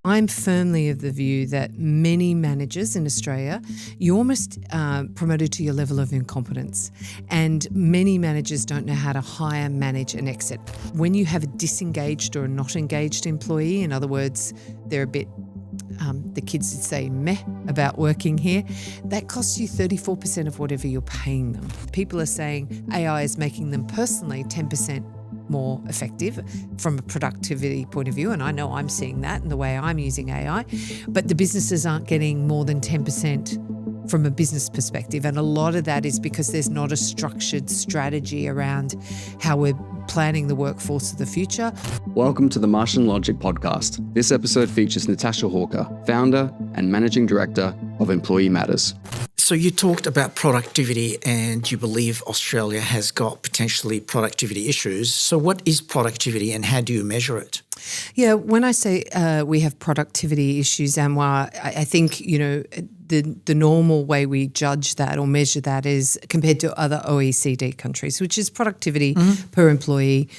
I'm firmly of the view that many managers in Australia, you're almost promoted to your level of incompetence. And many managers don't know how to hire, manage and exit. When you have a disengaged or a not engaged employee, in other words, they're a bit, the kids would say meh about working here, that costs you 34% of whatever you're paying them. People are saying AI is making them personally 10% more effective from a productivity point of view, and I know I'm seeing that in the way I'm using AI, but the businesses aren't getting more than 10% from a business perspective, and a lot of that is because there's not a structured strategy around how we're planning the workforce of the future. Welcome to the Martian Logic Podcast. This episode features Natasha Hawker, founder and managing director of Employee Matters. So you talked about productivity and you believe Australia has got potentially productivity issues. So what is productivity and how do you measure it? Yeah, when I say we have productivity issues, Anwar, I think, the normal way we judge that or measure that is compared to other OECD countries, which is productivity per employee.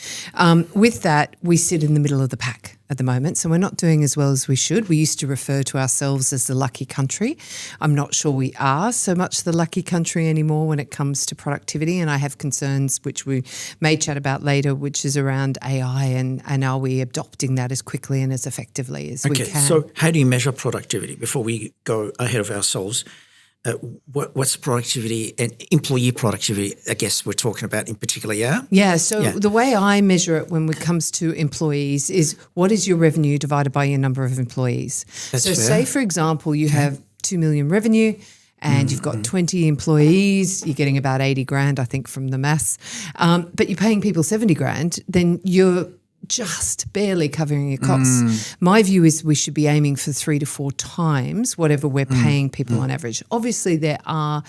With that, we sit in the middle of the pack at the moment, so we're not doing as well as we should. We used to refer to ourselves as the lucky country. I'm not sure we are so much the lucky country anymore when it comes to productivity, and I have concerns, which we may chat about later, which is around AI and are we adopting that as quickly and as effectively as we can. Okay, so how do you measure productivity before we go ahead of ourselves? What's productivity and employee productivity, I guess we're talking about in particular, yeah? Yeah, so the way I measure it when it comes to employees is what is your revenue divided by your number of employees. That's so fair. say, for example, you have 2 million revenue and you've got 20 employees, you're getting about 80 grand, I think, from the maths, but you're paying people 70 grand, then you're just barely covering your costs. My view is we should be aiming for 3 to 4 times whatever we're paying people on average. Obviously, there are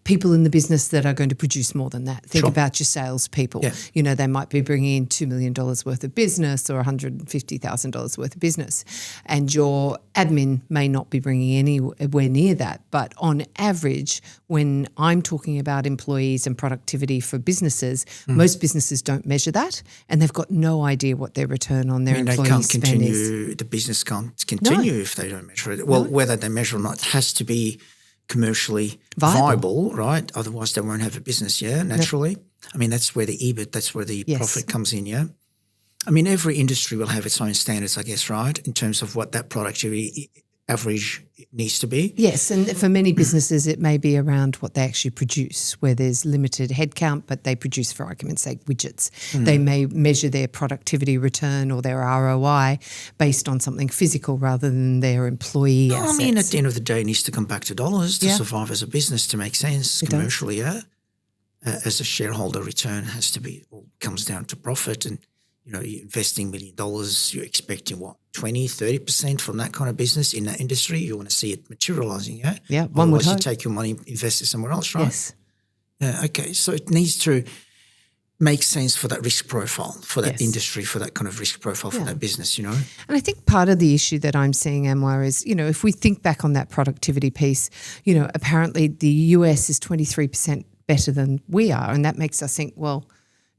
people in the business that are going to produce more than that. Think about your salespeople. Yeah. They might be bringing in $2 million worth of business or $150,000 worth of business, and your admin may not be bringing anywhere near that. But on average, when I'm talking about employees and productivity for businesses, most businesses don't measure that, and they've got no idea what their return on their employee spend is. The business can't continue if they don't measure it. Well, whether they measure or not, it has to be commercially viable, right? Otherwise, they won't have a business, naturally. I mean, that's where the EBIT, that's where the profit comes in, I mean, every industry will have its own standards, I guess, right, in terms of what that productivity average needs to be. Yes, and for many businesses it may be around what they actually produce, where there's limited headcount, but they produce, for argument's sake, widgets. They may measure their productivity return or their ROI based on something physical rather than their employee assets. I mean, at the end of the day, it needs to come back to dollars to survive as a business, to make sense commercially, as a shareholder return has to be, comes down to profit, and you're investing $1 million, you're expecting what, 20, 30% from that kind of business in that industry. You want to see it materializing, Yeah, one would hope. You take your money, invest it somewhere else, right? Yes. Yeah, okay. So it needs to make sense for that risk profile, for that industry, for that kind of risk profile for that business, And I think part of the issue that I'm seeing, Anwar, is, if we think back on that productivity piece, apparently the US is 23% better than we are, and that makes us think, well,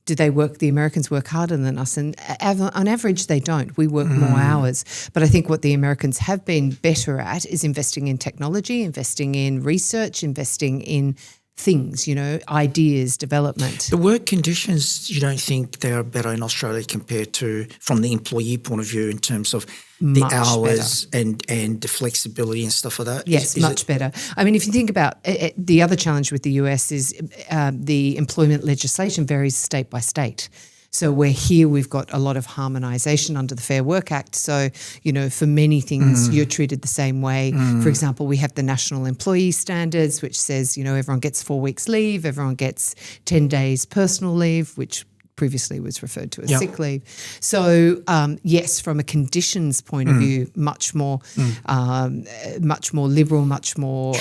do the Americans work harder than us? And on average, they don't. We work more hours. But I think what the Americans have been better at is investing in technology, investing in research, investing in things, ideas, development. The work conditions, you don't think they are better in Australia compared to, from the employee point of view, in terms of the much hours and the flexibility and stuff like that? Yes, much better. I mean, if you think about the other challenge with the US is the employment legislation varies state by state. So where here we've got a lot of harmonisation under the Fair Work Act. So, for many things you're treated the same way. For example, we have the National Employee Standards, which says, everyone gets 4 weeks leave, everyone gets 10 days personal leave, which previously was referred to as sick leave. So, yes, from a conditions point of view, much more liberal, much more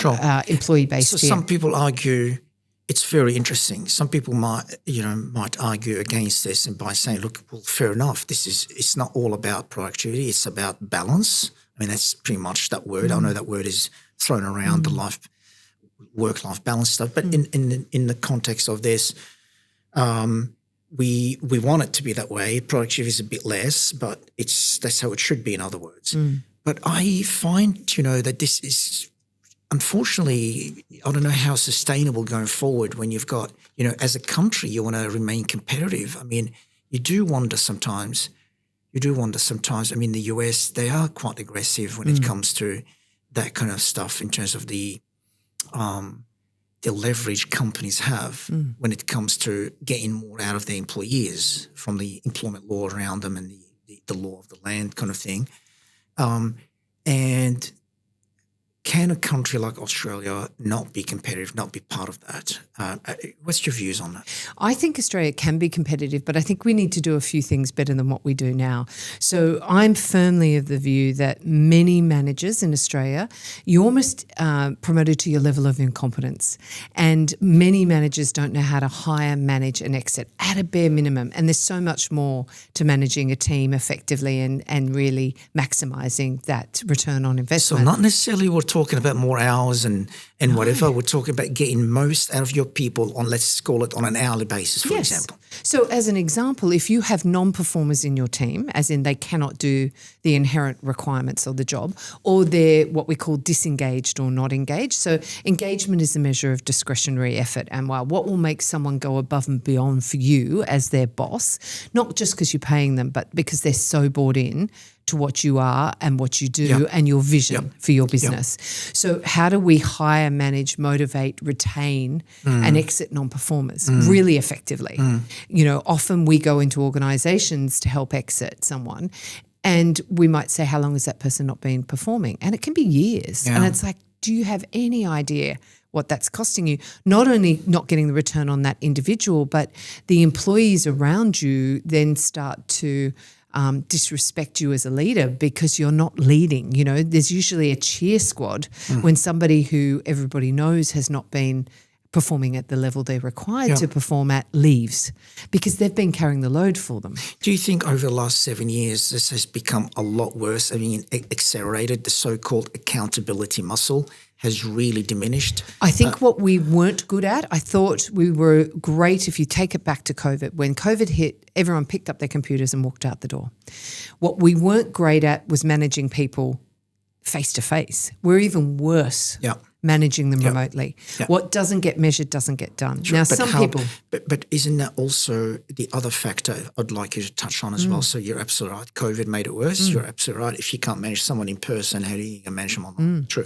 employee-based. So some people argue it's very interesting. Some people might argue against this and by saying, look, well, fair enough. It's not all about productivity. It's about balance. I mean, that's pretty much that word. I know that word is thrown around, the work-life balance stuff. But in the context of this, we want it to be that way. Productivity is a bit less, but that's how it should be, in other words. But I find, that this is, unfortunately, I don't know how sustainable going forward when you've got, as a country, you want to remain competitive. I mean, you do wonder sometimes. I mean, the US, they are quite aggressive when it comes to that kind of stuff in terms of the leverage companies have when it comes to getting more out of their employees from the employment law around them and the law of the land kind of thing. And can a country like Australia not be competitive, not be part of that? What's your views on that? I think Australia can be competitive, but I think we need to do a few things better than what we do now. So I'm firmly of the view that many managers in Australia, you're almost promoted to your level of incompetence. And many managers don't know how to hire, manage and exit at a bare minimum. And there's so much more to managing a team effectively and really maximising that return on investment. So not necessarily we're talking about more hours and whatever. We're talking about getting most out of your people on, let's call it, on an hourly basis, for example. So as an example, if you have non-performers in your team, as in they cannot do the inherent requirements of the job, or they're what we call disengaged or not engaged. So engagement is a measure of discretionary effort. And what will make someone go above and beyond for you as their boss, not just because you're paying them, but because they're so bought in to what you are and what you do and your vision for your business. So how do we hire, manage, motivate, retain and exit non-performers really effectively? Often we go into organisations to help exit someone and we might say, how long has that person not been performing? And it can be years. And it's like, do you have any idea what that's costing you? Not only not getting the return on that individual, but the employees around you then start to disrespect you as a leader because you're not leading. There's usually a cheer squad when somebody who everybody knows has not been performing at the level they're required to perform at leaves because they've been carrying the load for them. Do you think over the last 7 years this has become a lot worse? I mean, accelerated, the so-called accountability muscle has really diminished? I think what we weren't good at, I thought we were great if you take it back to COVID. When COVID hit, everyone picked up their computers and walked out the door. What we weren't great at was managing people face-to-face. We're even worse managing them remotely. What doesn't get measured doesn't get done. Sure, now, people... But isn't that also the other factor I'd like you to touch on as well? So you're absolutely right. COVID made it worse. You're absolutely right. If you can't manage someone in person, how do you manage them online? True.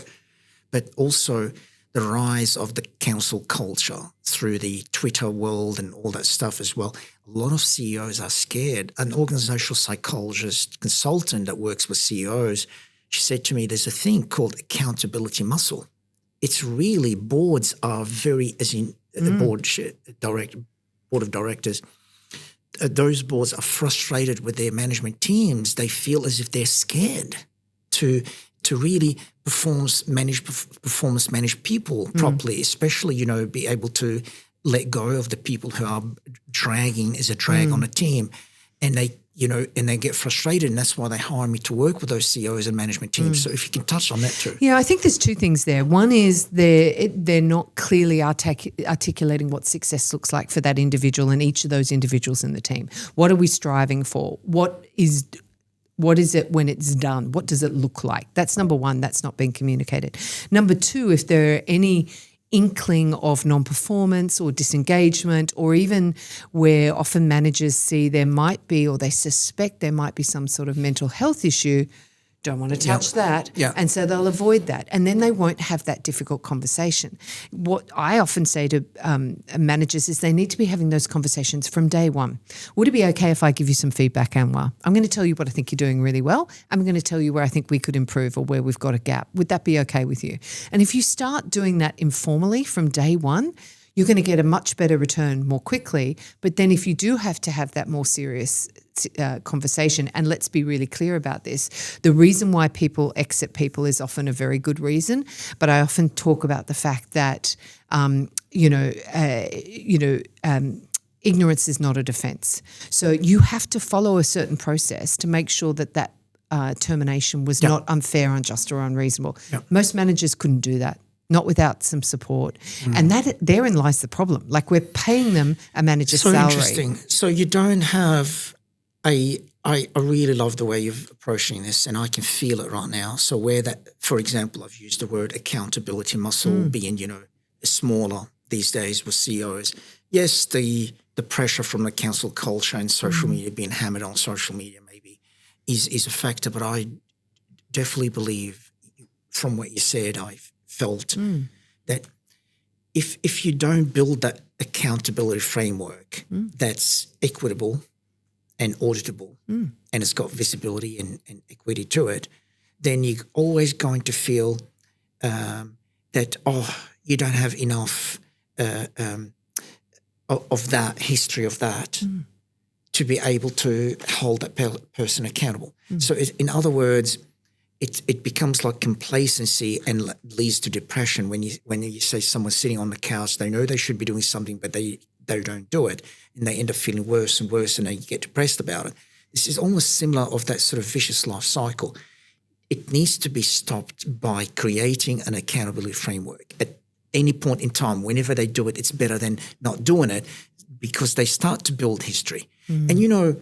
But also the rise of the council culture through the Twitter world and all that stuff as well. A lot of CEOs are scared. An organizational psychologist consultant that works with CEOs, she said to me, there's a thing called accountability muscle. It's really boards are very, as in the board of directors, those boards are frustrated with their management teams. They feel as if they're scared to really performance manage people properly, especially, be able to let go of the people who are dragging as a drag on a team. And they, and they get frustrated, and that's why they hire me to work with those CEOs and management teams. So if you can touch on that too. Yeah, I think there's two things there. One is they're not clearly articulating what success looks like for that individual and each of those individuals in the team. What are we striving for? What is it when it's done? What does it look like? That's number one. That's not being communicated. Number two, if there are any inkling of non-performance or disengagement, or even where often managers see there might be, or they suspect there might be some sort of mental health issue, don't want to touch that. And so they'll avoid that. And then they won't have that difficult conversation. What I often say to managers is they need to be having those conversations from day one. Would it be okay if I give you some feedback, Anwar? I'm going to tell you what I think you're doing really well. I'm going to tell you where I think we could improve or where we've got a gap. Would that be okay with you? And if you start doing that informally from day one, you're going to get a much better return more quickly. But then if you do have to have that more serious conversation, and let's be really clear about this, the reason why people exit people is often a very good reason. But I often talk about the fact that, ignorance is not a defence. So you have to follow a certain process to make sure that termination was not unfair, unjust or unreasonable. Most managers couldn't do that. Not without some support. And therein lies the problem. Like, we're paying them a manager's salary. So interesting. So you don't have a I really love the way you're approaching this, and I can feel it right now. So where that, for example, I've used the word accountability muscle being, smaller these days with CEOs. Yes, the pressure from the council culture and social media, being hammered on social media maybe is a factor, but I definitely believe from what you said, I felt that if you don't build that accountability framework that's equitable and auditable and it's got visibility and equity to it, then you're always going to feel that, you don't have enough of that history of that to be able to hold that person accountable. So in other words, it becomes like complacency and leads to depression when you say someone's sitting on the couch, they know they should be doing something, but they don't do it, and they end up feeling worse and worse, and they get depressed about it. This is almost similar of that sort of vicious life cycle. It needs to be stopped by creating an accountability framework. At any point in time, whenever they do it, it's better than not doing it, because they start to build history. And,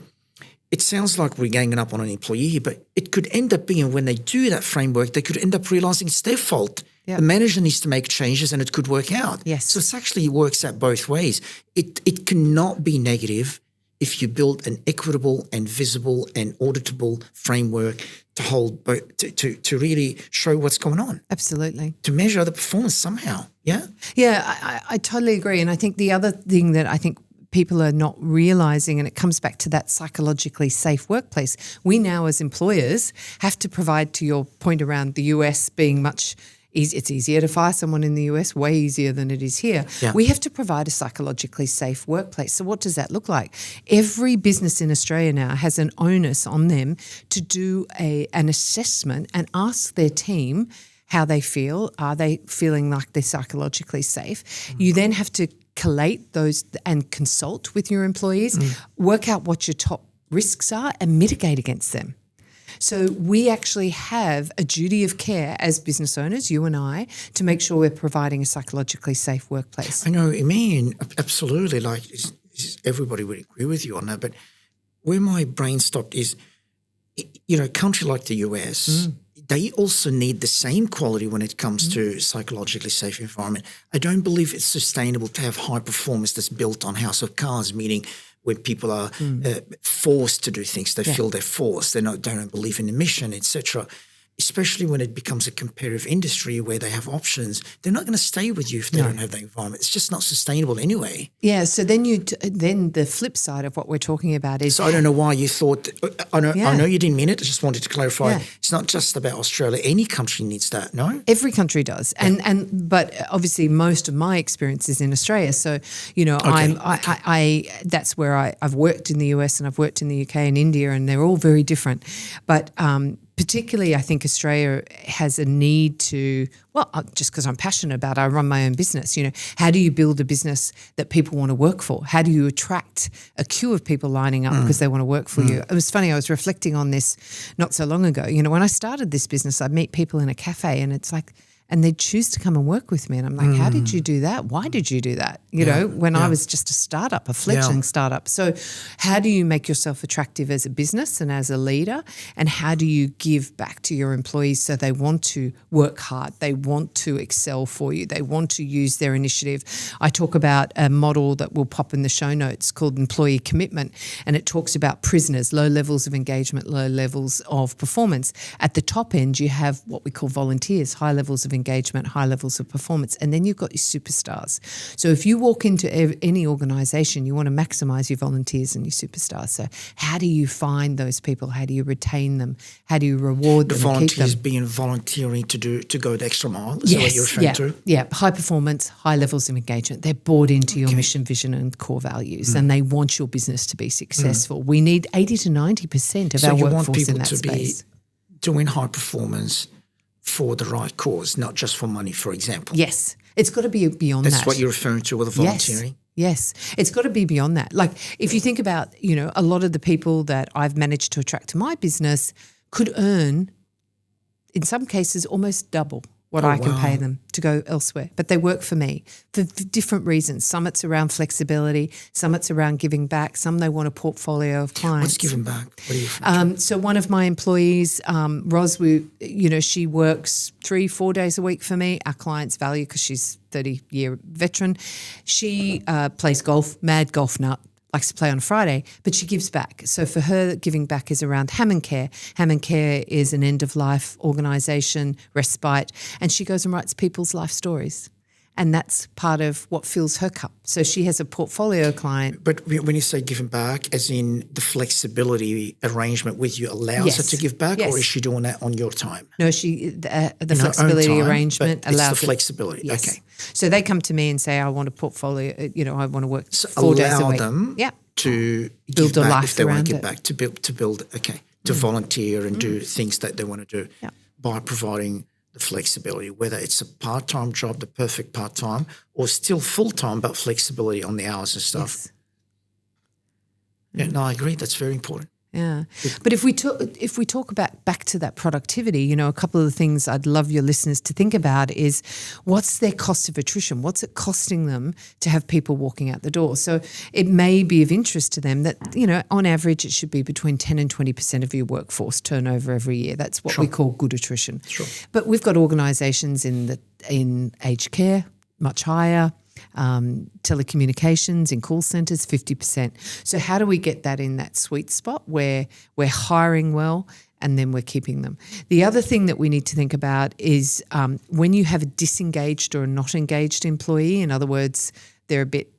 it sounds like we're ganging up on an employee, but it could end up being when they do that framework, they could end up realising it's their fault. Yep. The manager needs to make changes and it could work out. Yes. So it actually works out both ways. It cannot be negative if you build an equitable and visible and auditable framework to hold to really show what's going on. Absolutely. To measure the performance somehow. Yeah? Yeah, I totally agree. And I think the other thing that I think people are not realising, and it comes back to that psychologically safe workplace, we now as employers have to provide, to your point around the US being much easier, it's easier to fire someone in the US, way easier than it is here. Yeah. We have to provide a psychologically safe workplace. So what does that look like? Every business in Australia now has an onus on them to do an assessment and ask their team how they feel. Are they feeling like they're psychologically safe? You then have to collate those and consult with your employees, work out what your top risks are and mitigate against them. So we actually have a duty of care as business owners, you and I, to make sure we're providing a psychologically safe workplace. I know what you mean, absolutely. Like everybody would agree with you on that. But where my brain stopped is, a country like the US, they also need the same quality when it comes to psychologically safe environment. I don't believe it's sustainable to have high performance that's built on house of cards, meaning when people are forced to do things, they feel they're forced, they don't believe in the mission, etc. Especially when it becomes a competitive industry where they have options, they're not going to stay with you if they don't have that environment. It's just not sustainable anyway. Yeah, so then then the flip side of what we're talking about is... So I don't know why you thought... I know you didn't mean it. I just wanted to clarify. Yeah. It's not just about Australia. Any country needs that, no? Every country does. Yeah. But obviously most of my experience is in Australia. So, that's where I've worked in the US and I've worked in the UK and India, and they're all very different. But... particularly, I think Australia has a need to, just because I'm passionate about it, I run my own business. How do you build a business that people want to work for? How do you attract a queue of people lining up because they want to work for you? It was funny, I was reflecting on this not so long ago. When I started this business, I'd meet people in a cafe and it's like, and they'd choose to come and work with me. And I'm like, how did you do that? Why did you do that? When I was just a startup, a fledgling startup. So how do you make yourself attractive as a business and as a leader? And how do you give back to your employees so they want to work hard? They want to excel for you. They want to use their initiative. I talk about a model that will pop in the show notes called employee commitment. And it talks about prisoners, low levels of engagement, low levels of performance. At the top end, you have what we call volunteers, high levels of engagement, high levels of performance, and then you've got your superstars. So if you walk into any organisation, you want to maximise your volunteers and your superstars. So how do you find those people? How do you retain them? How do you reward them? The volunteers being volunteering to go the extra mile. Is that what you're referring to? Yeah, high performance, high levels of engagement. They're bought into your mission, vision, and core values, and they want your business to be successful. We need 80 to 90% of our workforce in that space. So you want people to be doing high performance for the right cause, not just for money, for example. Yes. It's got to be beyond that. That's what you're referring to with the volunteering? Yes. It's got to be beyond that. Like if you think about, a lot of the people that I've managed to attract to my business could earn, in some cases, almost double what I can pay them to go elsewhere. But they work for me for different reasons. Some it's around flexibility, some it's around giving back, some they want a portfolio of clients. What's giving back? What are you So one of my employees, Ros, she works 3-4 days a week for me. Our clients value because she's 30-year veteran. She plays golf, mad golf nut. Likes to play on Friday, but she gives back. So for her, giving back is around Hammond Care. Hammond Care is an end-of-life organisation, respite, and she goes and writes people's life stories. And that's part of what fills her cup. So she has a portfolio client. But when you say giving back, as in the flexibility arrangement with you allows her to give back, or is she doing that on your time? No, the flexibility arrangement allows it's the flexibility. Yes. Okay. So they come to me and say, I want a portfolio, I want to work 4 days a week. Allow them to build give a back life if they want to give around back, to build, to volunteer and do things that they want to do by providing the flexibility, whether it's a part-time job, the perfect part-time, or still full-time but flexibility on the hours and stuff. Yes. Yeah, no, I agree. That's very important. Yeah. But if we talk about back to that productivity, a couple of the things I'd love your listeners to think about is what's their cost of attrition? What's it costing them to have people walking out the door? So it may be of interest to them that, on average it should be between 10 and 20% of your workforce turnover every year. That's what we call good attrition. Sure. But we've got organisations in aged care, much higher. Telecommunications, in call centres, 50%. So how do we get that in that sweet spot where we're hiring well and then we're keeping them? The other thing that we need to think about is when you have a disengaged or a not engaged employee, in other words, they're a bit,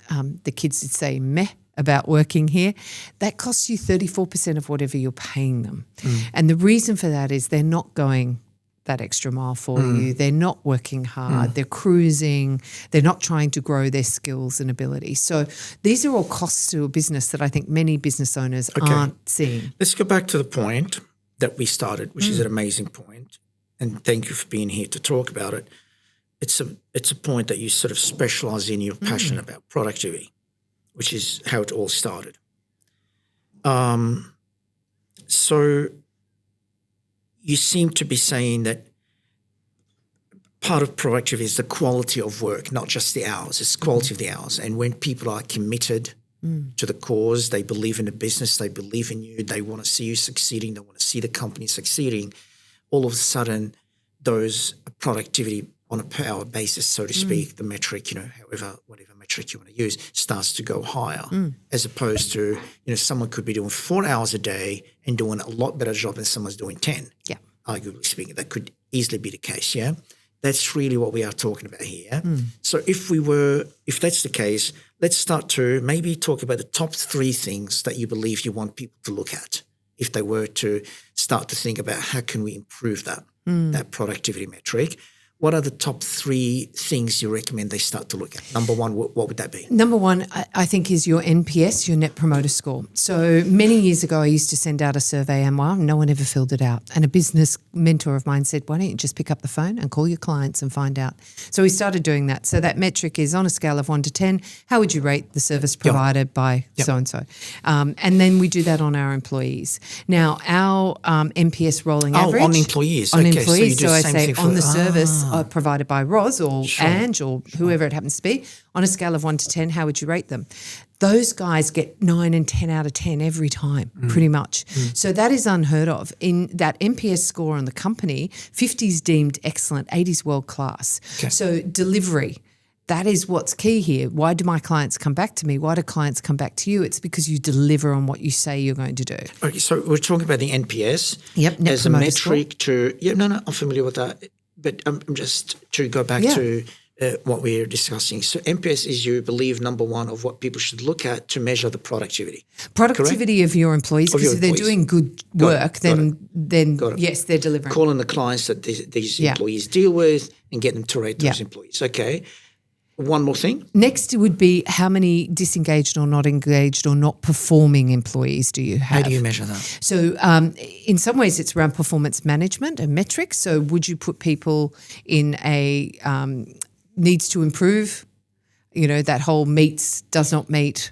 the kids would say meh about working here, that costs you 34% of whatever you're paying them. And the reason for that is they're not going that extra mile for you. They're not working hard. They're cruising. They're not trying to grow their skills and abilities. So these are all costs to a business that I think many business owners aren't seeing. Let's go back to the point that we started, which is an amazing point, and thank you for being here to talk about it. It's a point that you sort of specialise in, you're passionate about productivity, which is how it all started. So you seem to be saying that part of productivity is the quality of work, not just the hours. It's the quality of the hours. And when people are committed to the cause, they believe in the business, they believe in you, they want to see you succeeding, they want to see the company succeeding, all of a sudden those productivity on a per hour basis, so to speak, the metric, whatever metric you want to use, starts to go higher, as opposed to, someone could be doing 4 hours a day and doing a lot better job than someone's doing 10. Yeah. Arguably speaking, that could easily be the case, yeah? That's really what we are talking about here. So if that's the case, let's start to maybe talk about the top 3 things that you believe you want people to look at if they were to start to think about how can we improve that productivity metric. What are the top 3 things you recommend they start to look at? Number 1, what would that be? Number 1, I think, is your NPS, your Net Promoter Score. So many years ago, I used to send out a survey, Anwar, no one ever filled it out. And a business mentor of mine said, why don't you just pick up the phone and call your clients and find out? So we started doing that. So that metric is on a scale of 1 to 10, how would you rate the service provided by so-and-so? And then we do that on our employees. Now, our NPS rolling average. On employees. On okay, employees. So, I say on the service provided by Ros or Ange or whoever it happens to be, on a scale of 1 to 10, how would you rate them? Those guys get 9 and 10 out of 10 every time, pretty much. So that is unheard of. In that NPS score on the company, 50 is deemed excellent, 80 is world class. Okay. So delivery, that is what's key here. Why do my clients come back to me? Why do clients come back to you? It's because you deliver on what you say you're going to do. Okay, so we're talking about the NPS as a metric I'm familiar with that. But I'm just to go back to what we're discussing. So NPS is, you believe, number 1 of what people should look at to measure the productivity. Productivity of your employees, because if they're doing good work, then yes, they're delivering. Calling the clients that these employees deal with and get them to rate those employees. Okay. One more thing. Next would be how many disengaged or not engaged or not performing employees do you have? How do you measure that? So in some ways it's around performance management and metrics. So would you put people in a needs to improve, that whole meets, does not meet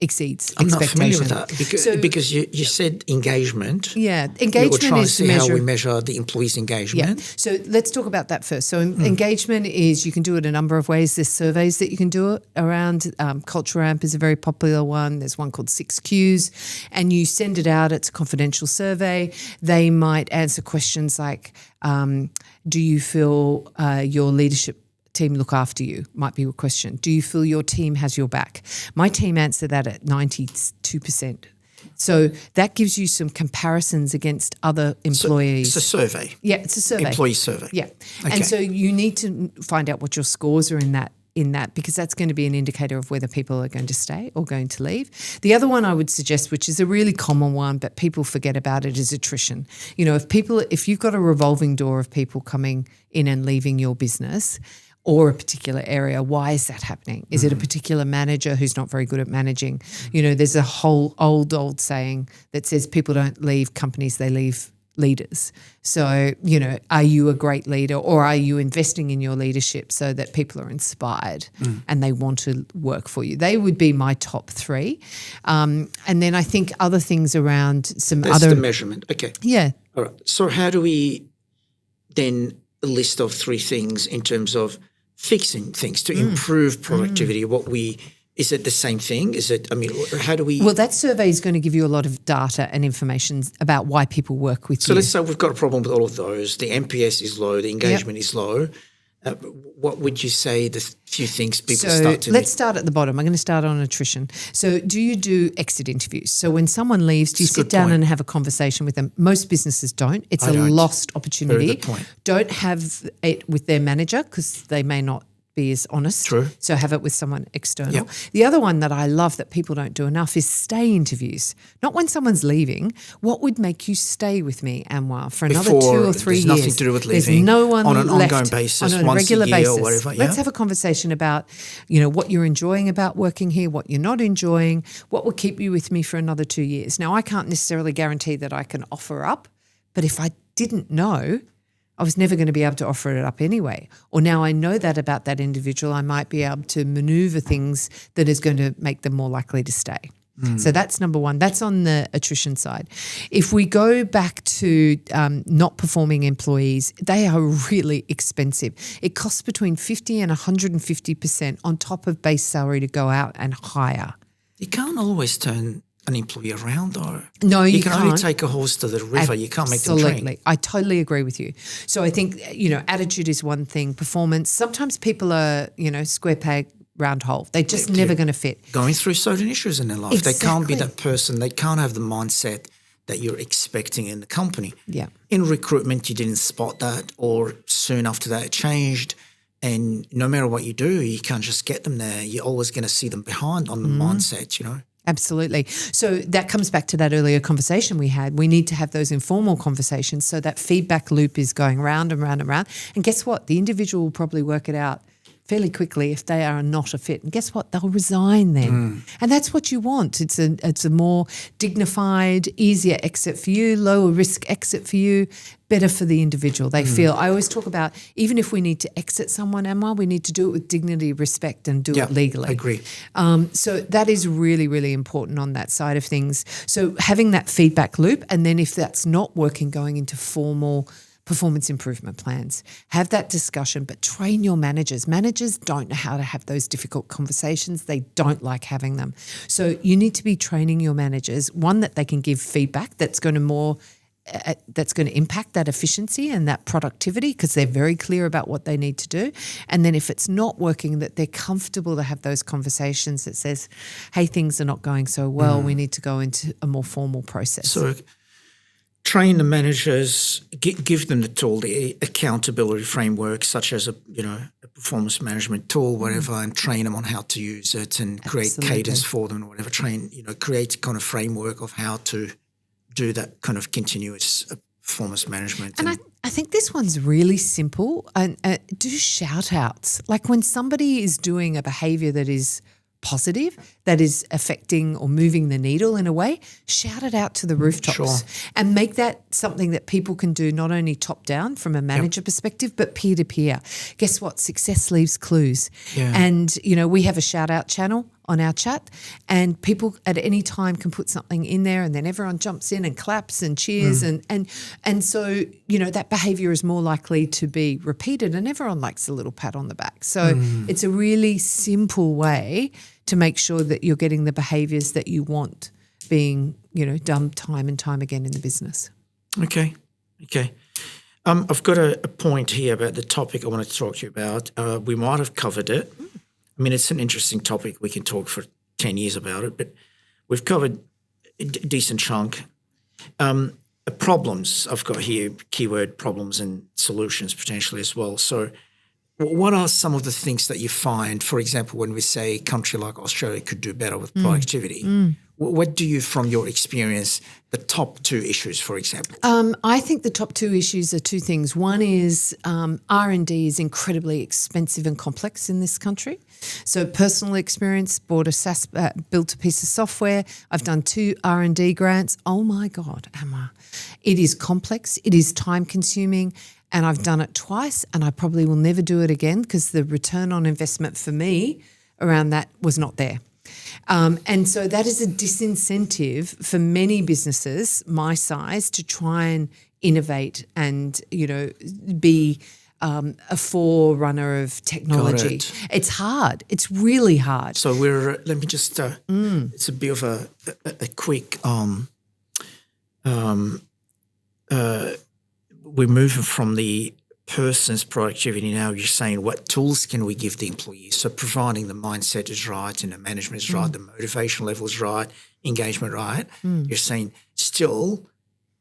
exceeds I'm not familiar expectations. with that because you said engagement. Yeah, We're engagement trying to is see the how measure. we measure the employees' engagement. Yeah. So let's talk about that first. So engagement is, you can do it a number of ways. There's surveys that you can do it around. Culture Amp is a very popular one. There's one called 6 Qs, and you send it out. It's a confidential survey. They might answer questions like, do you feel your leadership team look after you? Might be a question. Do you feel your team has your back? My team answered that at 92%. So that gives you some comparisons against other employees. So it's a survey. Yeah, it's a survey. Employee survey. Yeah. Okay. And so you need to find out what your scores are in that because that's going to be an indicator of whether people are going to stay or going to leave. The other one I would suggest, which is a really common one, but people forget about it, is attrition. You know, if you've got a revolving door of people coming in and leaving your business or a particular area, why is that happening? Is it a particular manager who's not very good at managing? You know, there's a whole old saying that says people don't leave companies, they leave leaders. So, you know, are you a great leader, or are you investing in your leadership so that people are inspired and they want to work for you? They would be my top 3. And then I think other things around That's the measurement. Okay. Yeah. All right. So how do we then a list of 3 things in terms of fixing things to improve productivity? Is it the same thing? How do we? Well, that survey is going to give you a lot of data and information about why people work with you. So let's say we've got a problem with all of those. The NPS is low, the engagement is low. What would you say the few things people start to let's start at the bottom. I'm going to start on attrition. So do you do exit interviews? So when someone leaves, do you sit down and have a conversation with them? Most businesses don't. It's a lost opportunity. Very good point. Don't have it with their manager because they may not be as honest. True. So have it with someone external. Yep. The other one that I love that people don't do enough is stay interviews. Not when someone's leaving. What would make you stay with me, Anwar, for another 2 or 3 years? There's nothing to do with leaving. There's no one on an left ongoing basis, on a once regular a year basis. or whatever. Let's have a conversation about, you know, what you're enjoying about working here, what you're not enjoying, what will keep you with me for another 2 years. Now, I can't necessarily guarantee that I can offer up, but if I didn't know, I was never going to be able to offer it up anyway. Or now I know that about that individual, I might be able to maneuver things that is going to make them more likely to stay. So that's number one. That's on the attrition side. If we go back to not performing employees, they are really expensive. It costs between 50 and 150% on top of base salary to go out and hire. You can't always turn an employee around, though. No, you can can't. only take a horse to the river. You can't make them drink. Absolutely. I totally agree with you. So I think, you know, attitude is one thing, performance. Sometimes people are, you know, square peg, round hole. They're just never going to fit. Going through certain issues in their life. Exactly. They can't be that person. They can't have the mindset that you're expecting in the company. Yeah. In recruitment, you didn't spot that, or soon after that it changed. And no matter what you do, you can't just get them there. You're always going to see them behind on the mindset, you know. Absolutely. So that comes back to that earlier conversation we had. We need to have those informal conversations so that feedback loop is going round and round and round. And guess what? The individual will probably work it out fairly quickly if they are not a fit. And guess what? They'll resign then. And that's what you want. It's a more dignified, easier exit for you, lower risk exit for you, better for the individual. They feel, I always talk about, even if we need to exit someone, Anwar, we need to do it with dignity, respect, and do it legally. I agree. So that is really, really important on that side of things. So having that feedback loop, and then if that's not working, going into formal performance improvement plans. Have that discussion, but train your managers. Managers don't know how to have those difficult conversations. They don't like having them. So you need to be training your managers, one, that they can give feedback that's going to impact that efficiency and that productivity because they're very clear about what they need to do. And then if it's not working, that they're comfortable to have those conversations that says, hey, things are not going so well. We need to go into a more formal process. So train the managers, give them the tool, the accountability framework, such as a performance management tool, whatever, and train them on how to use it and create cadence for them or whatever. Create a kind of framework of how to do that kind of continuous performance management. And I think this one's really simple. And do shout outs. Like when somebody is doing a behaviour that is positive, that is affecting or moving the needle in a way, shout it out to the rooftops and make that something that people can do not only top down from a manager perspective, but peer to peer. Guess what? Success leaves clues. Yeah. And, we have a shout out channel on our chat, and people at any time can put something in there, and then everyone jumps in and claps and cheers, and so that behaviour is more likely to be repeated, and everyone likes a little pat on the back. So it's a really simple way to make sure that you're getting the behaviours that you want being done time and time again in the business. Okay. I've got a point here about the topic I want to talk to you about. We might have covered it. I mean, it's an interesting topic. We can talk for 10 years about it, but we've covered a decent chunk. Problems, I've got here, keyword problems and solutions potentially as well. So what are some of the things that you find, for example, when we say a country like Australia could do better with productivity? What do you, from your experience, the top two issues, for example? I think the top two issues are two things. One is R&D is incredibly expensive and complex in this country. So personal experience, built a piece of software. I've done 2 R&D grants. Oh, my God, Anwar. It is complex. It is time-consuming. And I've done it twice, and I probably will never do it again because the return on investment for me around that was not there. And so that is a disincentive for many businesses my size to try and innovate and, be a forerunner of technology. It's hard. It's really hard. So let me just, it's a bit of a quick, we're moving from the person's productivity now. You're saying what tools can we give the employees? So providing the mindset is right and the management is right, the motivation level is right, engagement right. You're saying still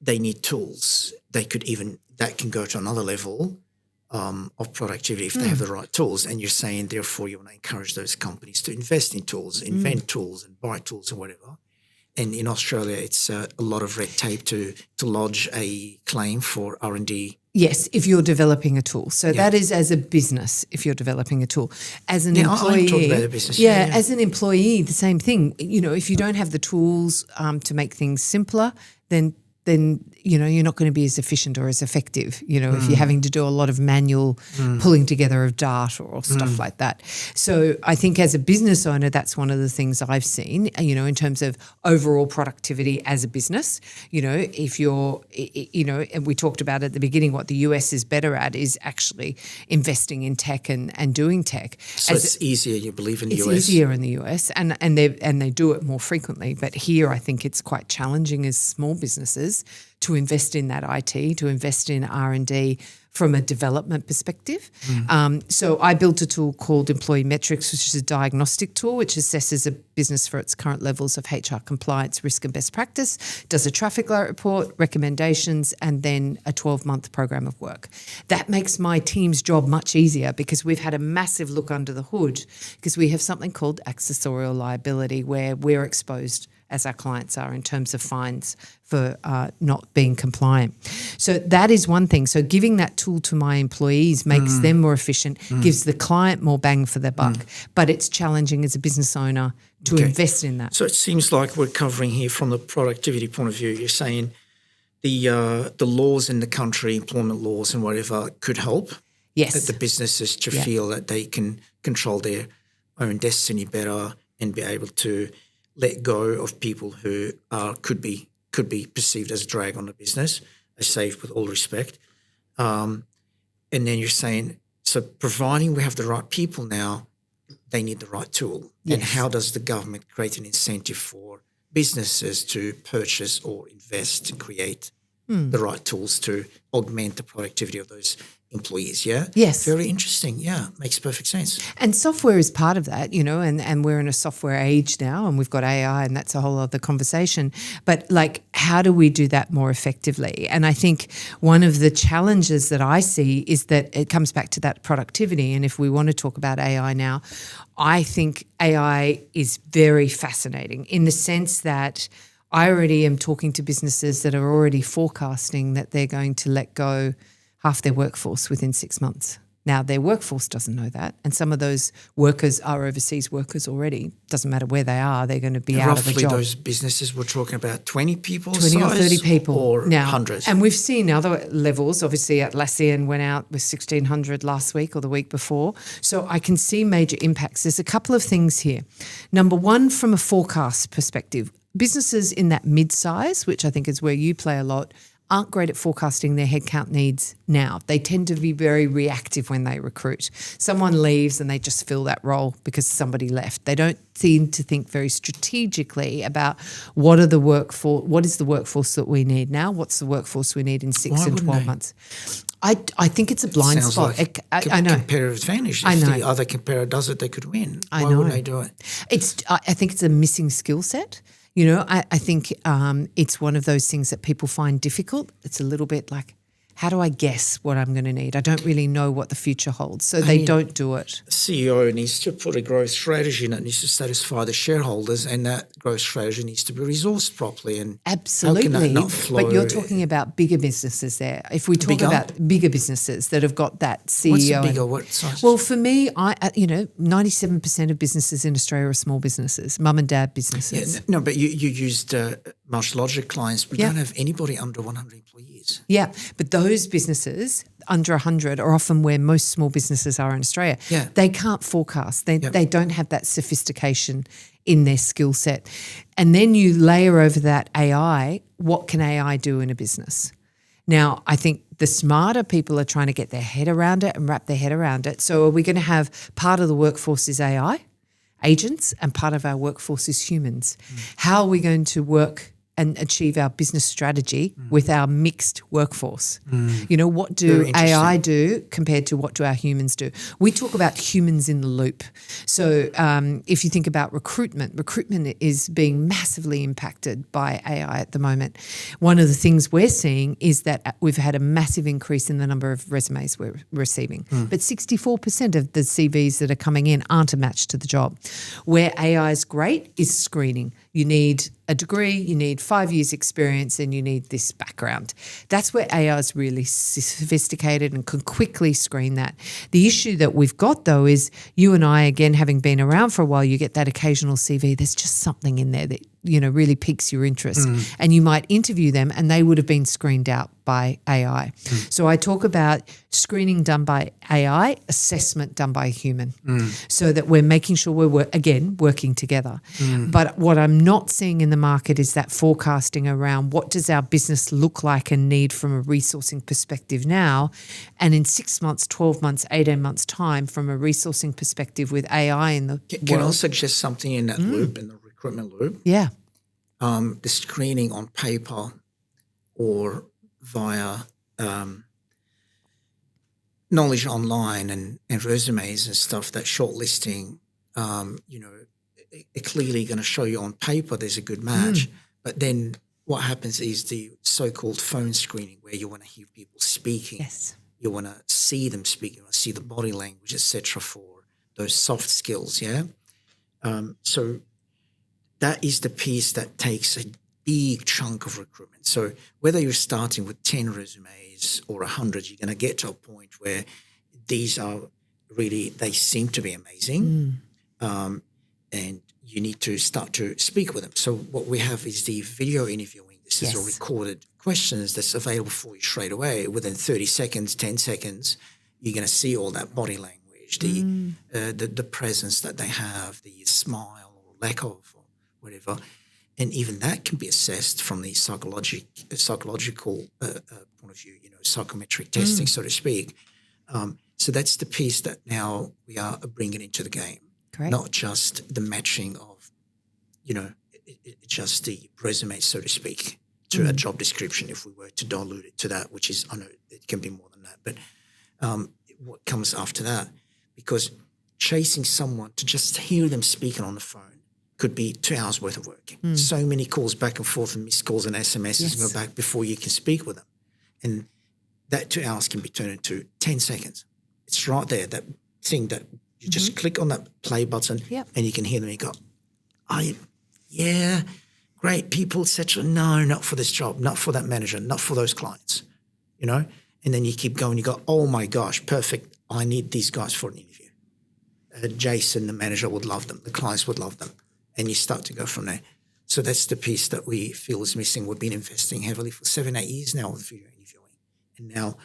they need tools. That can go to another level of productivity if they have the right tools. And you're saying therefore you want to encourage those companies to invest in tools, invent tools and buy tools and whatever. And in Australia, it's a lot of red tape to lodge a claim for R&D. Yes, if you're developing a tool. So that is as a business, if you're developing a tool. As an employee, I'm talking about a business. As an employee, the same thing. If you don't have the tools to make things simpler, then you're not going to be as efficient or as effective, if you're having to do a lot of manual pulling together of data or stuff like that. So I think as a business owner, that's one of the things I've seen, in terms of overall productivity as a business. If you're, and we talked about at the beginning, what the US is better at is actually investing in tech and doing tech. So it's easier, you believe, in the US? It's easier in the US and they do it more frequently. But here I think it's quite challenging as small businesses to invest in that IT, to invest in R&D from a development perspective. So I built a tool called Employee Metrics, which is a diagnostic tool which assesses a business for its current levels of HR compliance, risk and best practice, does a traffic light report, recommendations, and then a 12-month program of work. That makes my team's job much easier because we've had a massive look under the hood because we have something called accessorial liability where we're exposed as our clients are in terms of fines for not being compliant. So that is one thing. So giving that tool to my employees makes them more efficient, gives the client more bang for their buck, but it's challenging as a business owner to invest in that. So it seems like we're covering here from the productivity point of view. You're saying the laws in the country, employment laws and whatever, could help the businesses to feel that they can control their own destiny better and be able to let go of people who could be perceived as a drag on the business. I say with all respect. And then you're saying, so providing we have the right people now, they need the right tool. Yes. And how does the government create an incentive for businesses to purchase or invest to create the right tools to augment the productivity of those employees, Yes. Very interesting, makes perfect sense. And software is part of that, and we're in a software age now and we've got AI and that's a whole other conversation. But how do we do that more effectively? And I think one of the challenges that I see is that it comes back to that productivity. And if we want to talk about AI now, I think AI is very fascinating in the sense that I already am talking to businesses that are already forecasting that they're going to let go half their workforce within 6 months. Now, their workforce doesn't know that, and some of those workers are overseas workers already. Doesn't matter where they are, they're going to be out of a job. Roughly those businesses, we're talking about 20 people 20 or 30 people. Or now, hundreds? And we've seen other levels. Obviously, Atlassian went out with 1,600 last week or the week before. So I can see major impacts. There's a couple of things here. Number one, from a forecast perspective, businesses in that mid-size, which I think is where you play a lot, aren't great at forecasting their headcount needs now. They tend to be very reactive when they recruit. Someone leaves and they just fill that role because somebody left. They don't seem to think very strategically about what is the workforce that we need now, what's the workforce we need in 6 and 12 months. I think it's a blind spot. Like I know. Competitive advantage. I if know. the other competitor does it, they could win. I Why know. wouldn't they do it? I think it's a missing skill set. You know, I think it's one of those things that people find difficult. It's a little bit like, how do I guess what I'm going to need? I don't really know what the future holds, so they don't do it. The CEO needs to put a growth strategy and it needs to satisfy the shareholders, and that growth strategy needs to be resourced properly. And absolutely, how can that not flow? But you're talking about bigger businesses there. If we talk about bigger businesses that have got that CEO. What's a bigger? What size? Well, for me, 97% of businesses in Australia are small businesses, mum and dad businesses. Yeah, no, but you used Martian Logic clients. We don't have anybody under 100 employees. Yeah, but those businesses under 100 are often where most small businesses are in Australia. Yeah. They can't forecast. They don't have that sophistication in their skill set. And then you layer over that AI, what can AI do in a business? Now, I think the smarter people are trying to get their head around it and wrap their head around it. So are we going to have part of the workforce is AI, agents, and part of our workforce is humans? How are we going to work and achieve our business strategy with our mixed workforce? You know, what do AI do compared to what do our humans do? We talk about humans in the loop. So if you think about recruitment is being massively impacted by AI at the moment. One of the things we're seeing is that we've had a massive increase in the number of resumes we're receiving. But 64% of the CVs that are coming in aren't a match to the job. Where AI is great is screening. You need a degree, you need 5 years experience, and you need this background. That's where AI is really sophisticated and can quickly screen that. The issue that we've got, though, is you and I, again, having been around for a while, you get that occasional CV, there's just something in there that, you know, really piques your interest. And you might interview them and they would have been screened out by AI. So I talk about screening done by AI, assessment done by a human, so that we're making sure we're, working together. But what I'm not seeing in the market is that forecasting around what does our business look like and need from a resourcing perspective now, and in 6 months, 12 months, 18 months time from a resourcing perspective with AI in the world. Can I suggest something in that loop, in the recruitment loop? Yeah. The screening on paper or via knowledge online and resumes and stuff, that shortlisting, clearly going to show you on paper there's a good match. But then what happens is the so-called phone screening, where you want to hear people speaking. Yes. You want to see them speak. You want to see the body language, etc., for those soft skills, yeah? So that is the piece that takes a big chunk of recruitment. So whether you're starting with 10 resumes or 100, you're going to get to a point where these are really, they seem to be amazing, and you need to start to speak with them. So what we have is the video interviewing. This is a recorded questions that's available for you straight away. Within 30 seconds, 10 seconds, you're going to see all that body language, the presence that they have, the smile or lack of, or whatever. And even that can be assessed from the psychological point of view, psychometric testing, so to speak. So that's the piece that now we are bringing into the game. Correct. Not just the matching of, just the resume, so to speak, to a job description, if we were to dilute it to that, which is, I know it can be more than that, but what comes after that? Because chasing someone to just hear them speaking on the phone could be 2 hours worth of work. So many calls back and forth and missed calls and SMSs and go back before you can speak with them. And that 2 hours can be turned into 10 seconds. It's right there, that thing that you just click on that play button and you can hear them and you go, great people, etc. No, not for this job, not for that manager, not for those clients, And then you keep going, you go, oh my gosh, perfect. I need these guys for an interview. Jason, the manager, would love them. The clients would love them. And you start to go from there. So that's the piece that we feel is missing. We've been investing heavily for 7-8 years now with video interviewing. And now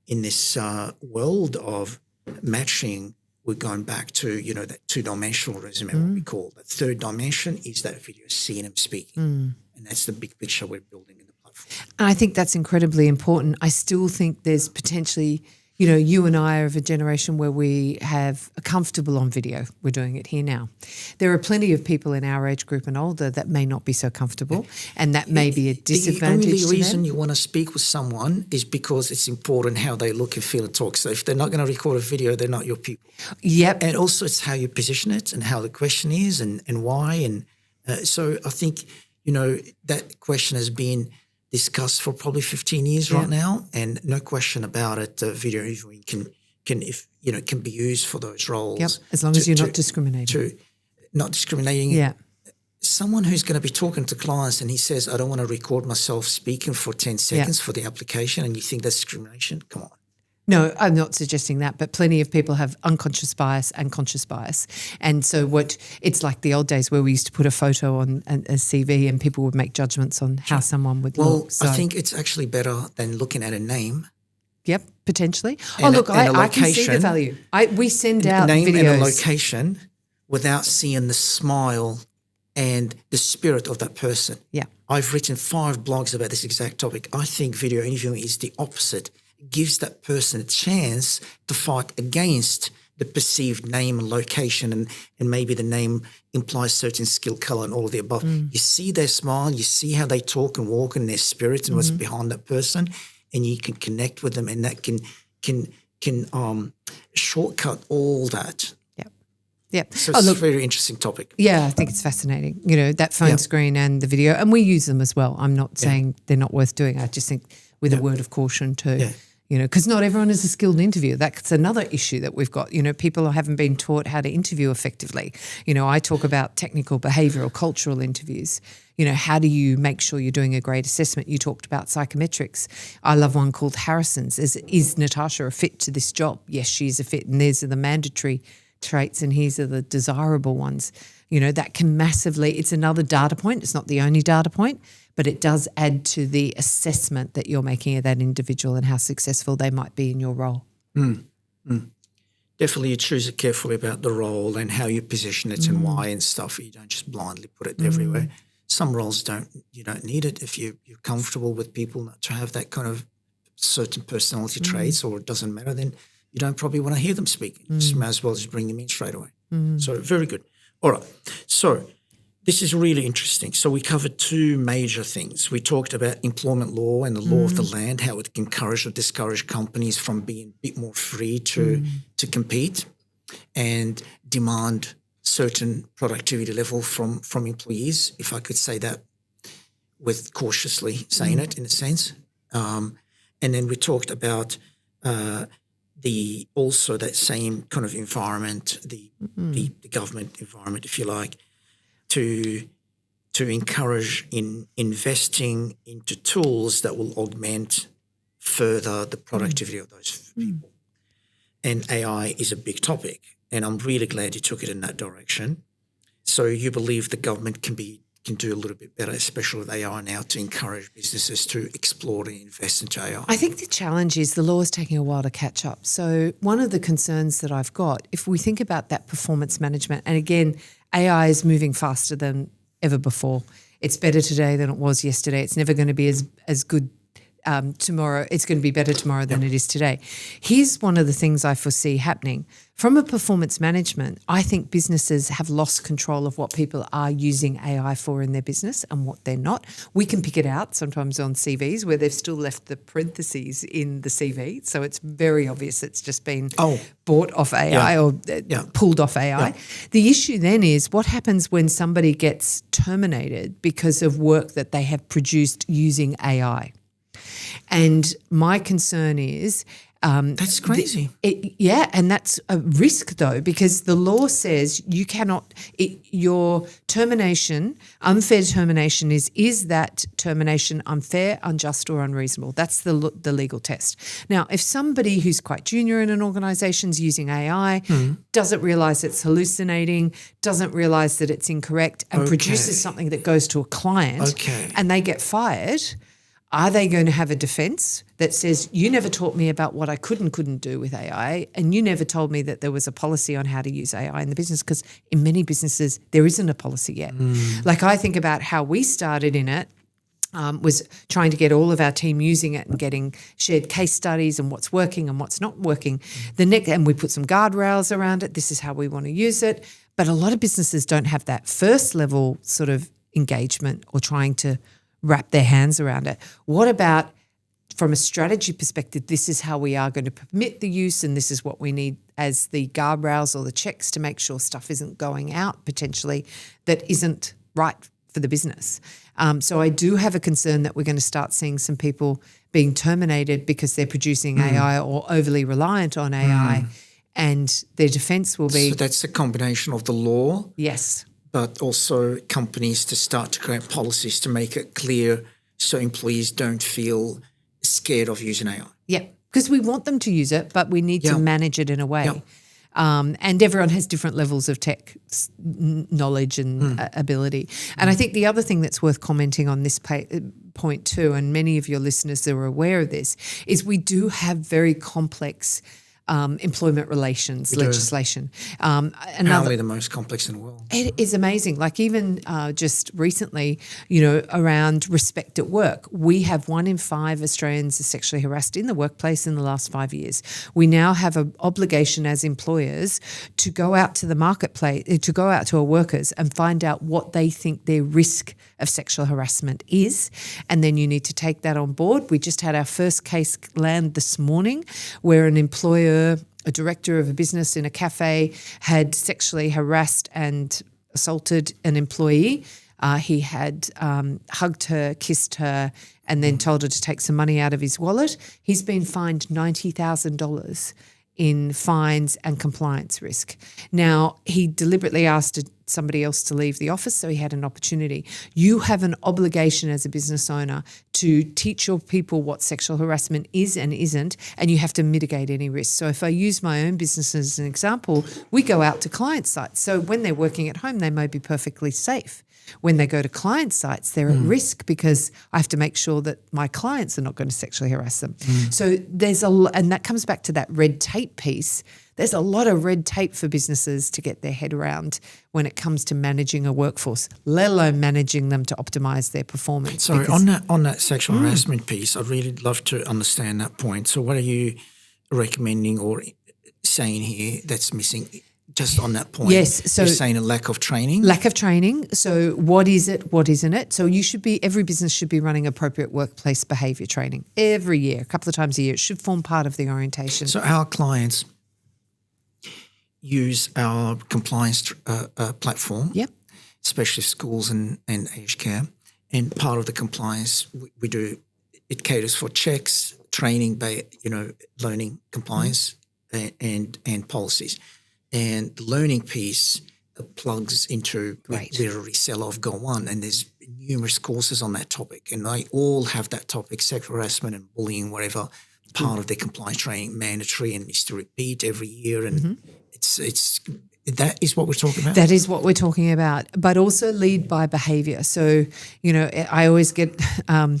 in this world of matching, we're going back to, that two-dimensional resume, what we call. The third dimension is that video, seeing them speaking. And that's the big picture we're building in the platform. And I think that's incredibly important. I still think there's potentially, you and I are of a generation where we are comfortable on video. We're doing it here now. There are plenty of people in our age group and older that may not be so comfortable, and that may be a disadvantage to them. The only reason you want to speak with someone is because it's important how they look and feel and talk. So if they're not going to record a video, they're not your people. Yep. And also it's how you position it and how the question is and why. And so I think, that question has been discussed for probably 15 years right now, and no question about it. Video interviewing can be used for those roles. Yep, as long as you're not discriminating. Not discriminating. Yeah. Someone who's going to be talking to clients and he says, I don't want to record myself speaking for 10 seconds for the application, and you think that's discrimination? Come on. No, I'm not suggesting that, but plenty of people have unconscious bias and conscious bias. And so it's like the old days where we used to put a photo on a CV and people would make judgments on how someone would look. Well, I think it's actually better than looking at a name. Yep, potentially. And I can see the value. We send out name videos. And a location without seeing the smile and the spirit of that person. Yeah. I've written 5 blogs about this exact topic. I think video interviewing is the opposite. It gives that person a chance to fight against the perceived name and location, and maybe the name implies certain skill, color, and all of the above. You see their smile, you see how they talk and walk and their spirit and what's behind that person, and you can connect with them, and that can shortcut all that. Yep. So it's a very interesting topic. Yeah, I think it's fascinating. That phone screen and the video, and we use them as well. I'm not saying they're not worth doing. I just think with a word of caution too. Yeah. Because not everyone is a skilled interviewer. That's another issue that we've got. People haven't been taught how to interview effectively. I talk about technical, behavioural, cultural interviews. How do you make sure you're doing a great assessment? You talked about psychometrics. I love one called Harrison's. Is Natasha a fit to this job? Yes, she's a fit, and these are the mandatory traits and these are the desirable ones. That can massively, it's another data point. It's not the only data point, but it does add to the assessment that you're making of that individual and how successful they might be in your role. Definitely you choose it carefully about the role and how you position it and why and stuff. You don't just blindly put it everywhere. Some roles you don't need it if you're comfortable with people not to have that kind of certain personality traits, or it doesn't matter, then you don't probably want to hear them speak. You just might as well just bring them in straight away. So very good. All right. So this is really interesting. So we covered 2 major things. We talked about employment law and the law of the land, how it can encourage or discourage companies from being a bit more free to compete and demand certain productivity level from employees, if I could say that with cautiously saying it in a sense. And then we talked about also that same kind of environment, the government environment, if you like, to encourage in investing into tools that will augment further the productivity of those people. And AI is a big topic, and I'm really glad you took it in that direction. So you believe the government can do a little bit better, especially with AI now, to encourage businesses to explore and invest into AI? I think the challenge is the law is taking a while to catch up. So one of the concerns that I've got, if we think about that performance management, and again, AI is moving faster than ever before. It's better today than it was yesterday. It's never going to be as good tomorrow. It's going to be better tomorrow than it is today. Here's one of the things I foresee happening. From a performance management, I think businesses have lost control of what people are using AI for in their business and what they're not. We can pick it out sometimes on CVs where they've still left the parentheses in the CV. So it's very obvious it's just been bought off AI or pulled off AI. Yeah. The issue then is what happens when somebody gets terminated because of work that they have produced using AI. And my concern is That's crazy. And that's a risk though, because the law says you cannot. Your termination, unfair termination, is that termination unfair, unjust, or unreasonable? That's the legal test. Now, if somebody who's quite junior in an organisation is using AI, doesn't realise it's hallucinating, doesn't realise that it's incorrect, and produces something that goes to a client, and they get fired. Are they going to have a defence that says, you never taught me about what I could and couldn't do with AI, and you never told me that there was a policy on how to use AI in the business? Because in many businesses, there isn't a policy yet. Like I think about how we started in it, was trying to get all of our team using it and getting shared case studies and what's working and what's not working. And we put some guardrails around it. This is how we want to use it. But a lot of businesses don't have that first level sort of engagement or trying to wrap their hands around it. What about from a strategy perspective, this is how we are going to permit the use, and this is what we need as the guardrails or the checks to make sure stuff isn't going out potentially that isn't right for the business. So I do have a concern that we're going to start seeing some people being terminated because they're producing AI or overly reliant on AI, and their defence will be... So that's a combination of the law. Yes. But also companies to start to create policies to make it clear so employees don't feel scared of using AI. Yeah, because we want them to use it, but we need to manage it in a way. And everyone has different levels of tech knowledge and ability. And I think the other thing that's worth commenting on this point too, and many of your listeners are aware of this, is we do have very complex employment relations legislation. Probably the most complex in the world. It is amazing. Like even just recently, around respect at work, we have 1 in 5 Australians are sexually harassed in the workplace in the last 5 years. We now have an obligation as employers to go out to the marketplace, to go out to our workers and find out what they think their risk of sexual harassment is. And then you need to take that on board. We just had our first case land this morning where an employer, a director of a business in a cafe, had sexually harassed and assaulted an employee. He had hugged her, kissed her, and then told her to take some money out of his wallet. He's been fined $90,000 in fines and compliance risk. Now, he deliberately asked somebody else to leave the office, so he had an opportunity. You have an obligation as a business owner to teach your people what sexual harassment is and isn't, and you have to mitigate any risk. So if I use my own business as an example, we go out to client sites. So when they're working at home, they may be perfectly safe. When they go to client sites, they're at risk because I have to make sure that my clients are not going to sexually harass them. So there's and that comes back to that red tape piece. There's a lot of red tape for businesses to get their head around when it comes to managing a workforce, let alone managing them to optimise their performance. Sorry, on that sexual harassment piece, I'd really love to understand that point. So what are you recommending or saying here that's missing? Just on that point, yes. So you're saying a lack of training? Lack of training. So what is it? What isn't it? So every business should be running appropriate workplace behaviour training every year, a couple of times a year. It should form part of the orientation. So our clients use our compliance platform, especially schools and aged care. And part of the compliance we do, it caters for checks, training, learning compliance and policies. And the learning piece plugs into we're a reseller of Go On, and there's numerous courses on that topic, and they all have that topic, sexual harassment and bullying, whatever, part of their compliance training, mandatory and needs to repeat every year, and it's that is what we're talking about. That is what we're talking about, but also lead by behaviour. So, I always get a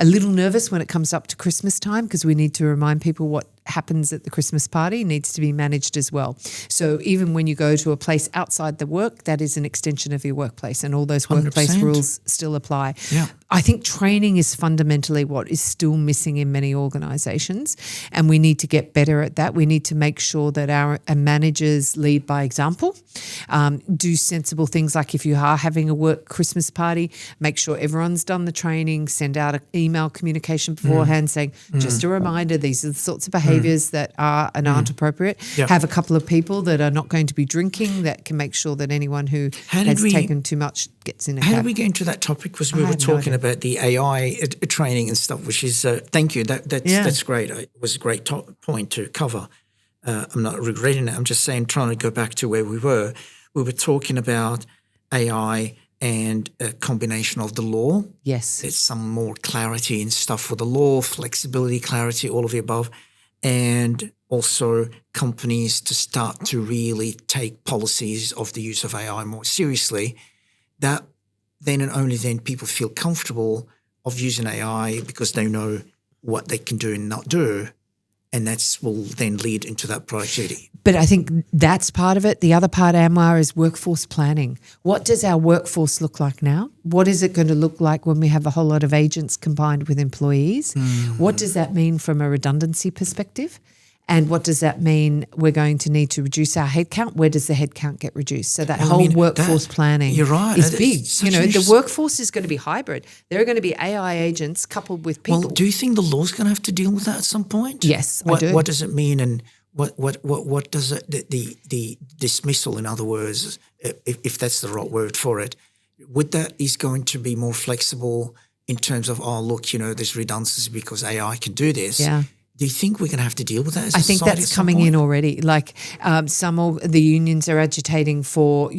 little nervous when it comes up to Christmas time because we need to remind people what happens at the Christmas party needs to be managed as well. So even when you go to a place outside the work, that is an extension of your workplace, and all those workplace 100%. Rules still apply. Yeah. I think training is fundamentally what is still missing in many organisations, and we need to get better at that. We need to make sure that our managers lead by example, do sensible things like if you are having a work Christmas party, make sure everyone's done the training, send out an email communication beforehand saying, just a reminder, these are the sorts of behaviours behaviours that are and aren't appropriate. Yep. Have a couple of people that are not going to be drinking that can make sure that anyone who has taken too much gets in a cab. How did we get into that topic? Because we were talking about the AI training and stuff, which is thank you. That's great. It was a great point to cover. I'm not regretting it. I'm just saying, trying to go back to where we were. We were talking about AI and a combination of the law. Yes. There's some more clarity and stuff for the law, flexibility, clarity, all of the above. And also companies to start to really take policies of the use of AI more seriously. That then and only then people feel comfortable of using AI because they know what they can do and not do. And that will then lead into that productivity. But I think that's part of it. The other part, Anwar, is workforce planning. What does our workforce look like now? What is it going to look like when we have a whole lot of agents combined with employees? What does that mean from a redundancy perspective? And what does that mean? We're going to need to reduce our headcount. Where does the headcount get reduced? So that workforce planning you're right. is big. The workforce is going to be hybrid. There are going to be AI agents coupled with people. Well, do you think the law's going to have to deal with that at some point? Yes, I do. What does it mean, and what does it the dismissal, in other words, if that's the right word for it, would that is going to be more flexible in terms of there's redundancies because AI can do this. Yeah. Do you think we're going to have to deal with that as a I think society that's coming in already. Like some of the unions are agitating for,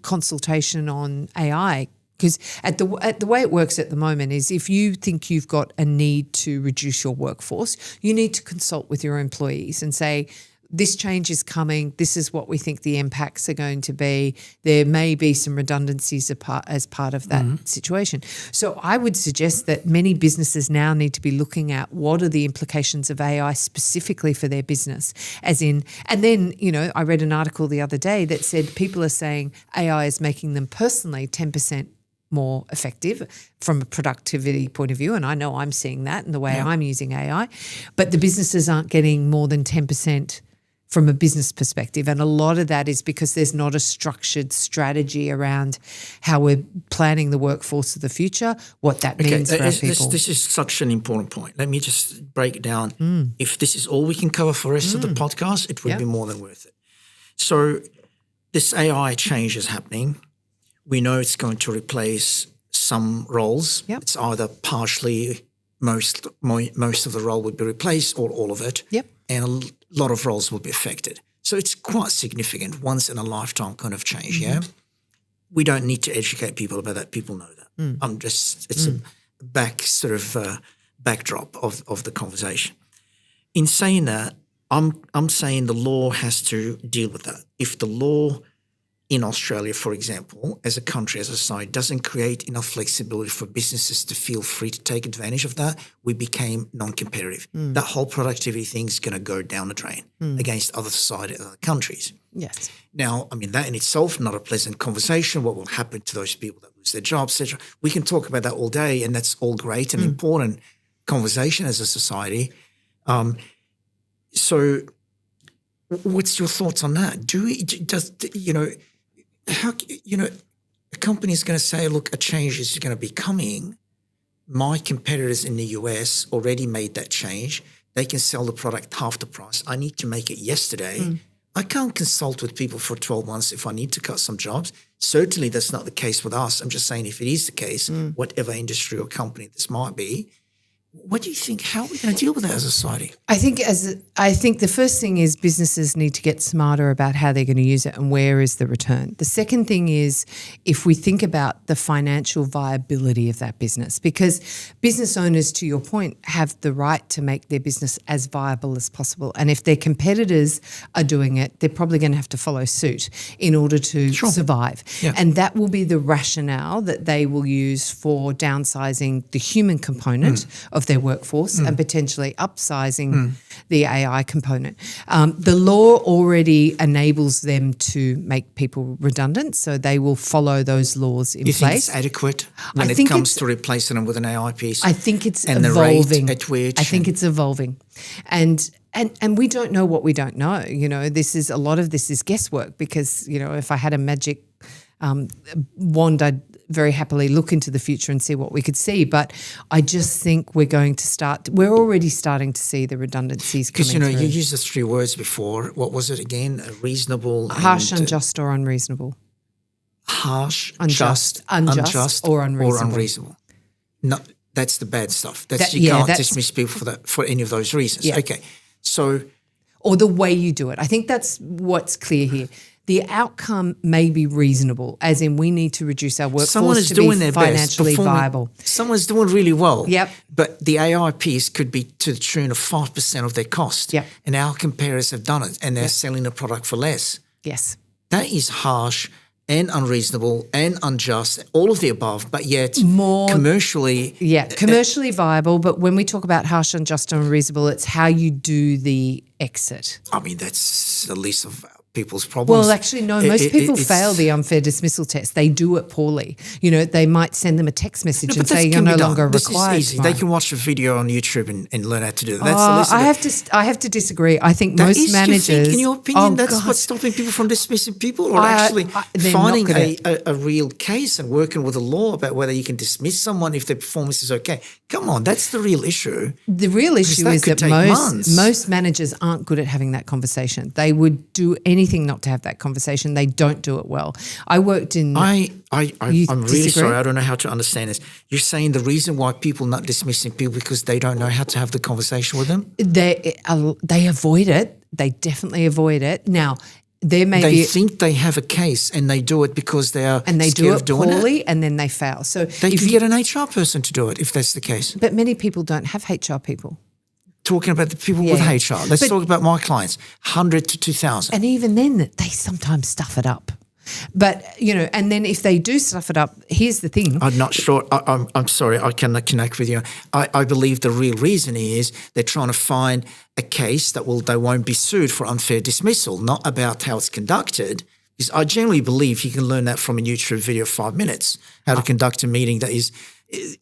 consultation on AI, because at the way it works at the moment is if you think you've got a need to reduce your workforce, you need to consult with your employees and say, this change is coming. This is what we think the impacts are going to be. There may be some redundancies as part of that situation. So I would suggest that many businesses now need to be looking at what are the implications of AI specifically for their business, and then, I read an article the other day that said people are saying AI is making them personally 10% more effective from a productivity point of view. And I know I'm seeing that in the way I'm using AI, but the businesses aren't getting more than 10% from a business perspective. And a lot of that is because there's not a structured strategy around how we're planning the workforce of the future, what that means for our people. This is such an important point. Let me just break it down. If this is all we can cover for the rest of the podcast, it would be more than worth it. So this AI change is happening. We know it's going to replace some roles. Yep. It's either partially, most of the role would be replaced or all of it. Yep. And a lot of roles will be affected. So it's quite significant, once in a lifetime kind of change, We don't need to educate people about that. People know that. It's a backdrop of the conversation. In saying that, I'm saying the law has to deal with that. If the law in Australia, for example, as a country, as a society, doesn't create enough flexibility for businesses to feel free to take advantage of that, we became non-competitive. That whole productivity thing is going to go down the drain against other societies, other countries. Yes. Now, that in itself, not a pleasant conversation. What will happen to those people that lose their jobs, etc. We can talk about that all day, and that's all great and important conversation as a society. So what's your thoughts on that? A company is going to say, look, a change is going to be coming. My competitors in the US already made that change. They can sell the product half the price. I need to make it yesterday. I can't consult with people for 12 months if I need to cut some jobs. Certainly that's not the case with us. I'm just saying if it is the case, whatever industry or company this might be, what do you think? How are we going to deal with that as a society? I think the first thing is businesses need to get smarter about how they're going to use it and where is the return. The second thing is if we think about the financial viability of that business, because business owners, to your point, have the right to make their business as viable as possible. And if their competitors are doing it, they're probably going to have to follow suit in order to survive. Yeah. And that will be the rationale that they will use for downsizing the human component of their workforce and potentially upsizing the AI component. The law already enables them to make people redundant, so they will follow those laws in place. You think it's adequate when it comes to replacing them with an AI piece? I think it's and evolving. The rate at which? I think it's evolving. And we don't know what we don't know. A lot of this is guesswork because, if I had a magic wand, I'd very happily look into the future and see what we could see. But I just think we're already starting to see the redundancies coming through. Because, you used the 3 words before. What was it again? Reasonable. Harsh, unjust or unreasonable. Harsh, unjust or unreasonable. No, that's the bad stuff. You can't dismiss people for any of those reasons. Yeah. Okay. So, or the way you do it. I think that's what's clear here. The outcome may be reasonable, as in we need to reduce our workforce to be financially viable. Someone's doing really well. Yep. But the AI piece could be to the tune of 5% of their cost. Yep. And our competitors have done it, and they're selling the product for less. Yes. That is harsh and unreasonable and unjust, all of the above, but yet more commercially. Yeah, commercially viable. But when we talk about harsh, unjust, and unreasonable, it's how you do the exit. I mean, that's the least of people's problems. Well, actually, no. Most people fail the unfair dismissal test. They do it poorly. They might send them a text message and say you're no longer required. This is easy. They can watch a video on YouTube and learn how to do that. I have to disagree. I think most managers. In your opinion, that's what's stopping people from dismissing people, or actually finding a real case and working with the law about whether you can dismiss someone if their performance is okay. Come on, that's the real issue. The real issue is that most managers aren't good at having that conversation. They would do anything not to have that conversation. They don't do it well. I worked in. I'm really sorry. I don't know how to understand this. You're saying the reason why people not dismissing people because they don't know how to have the conversation with them? They avoid it. They definitely avoid it. Now, there may they think they have a case and they do it because they are scared of doing it poorly and then they fail. So they can get an HR person to do it if that's the case. But many people don't have HR people. Talking about the people with HR. Let's talk about my clients, 100 to 2,000. And even then, they sometimes stuff it up. But, and then if they do stuff it up, here's the thing. I'm not sure. I'm sorry. I cannot connect with you. I believe the real reason is they're trying to find a case that they won't be sued for unfair dismissal, not about how it's conducted. Because I generally believe you can learn that from a YouTube video of 5 minutes, how to conduct a meeting that is,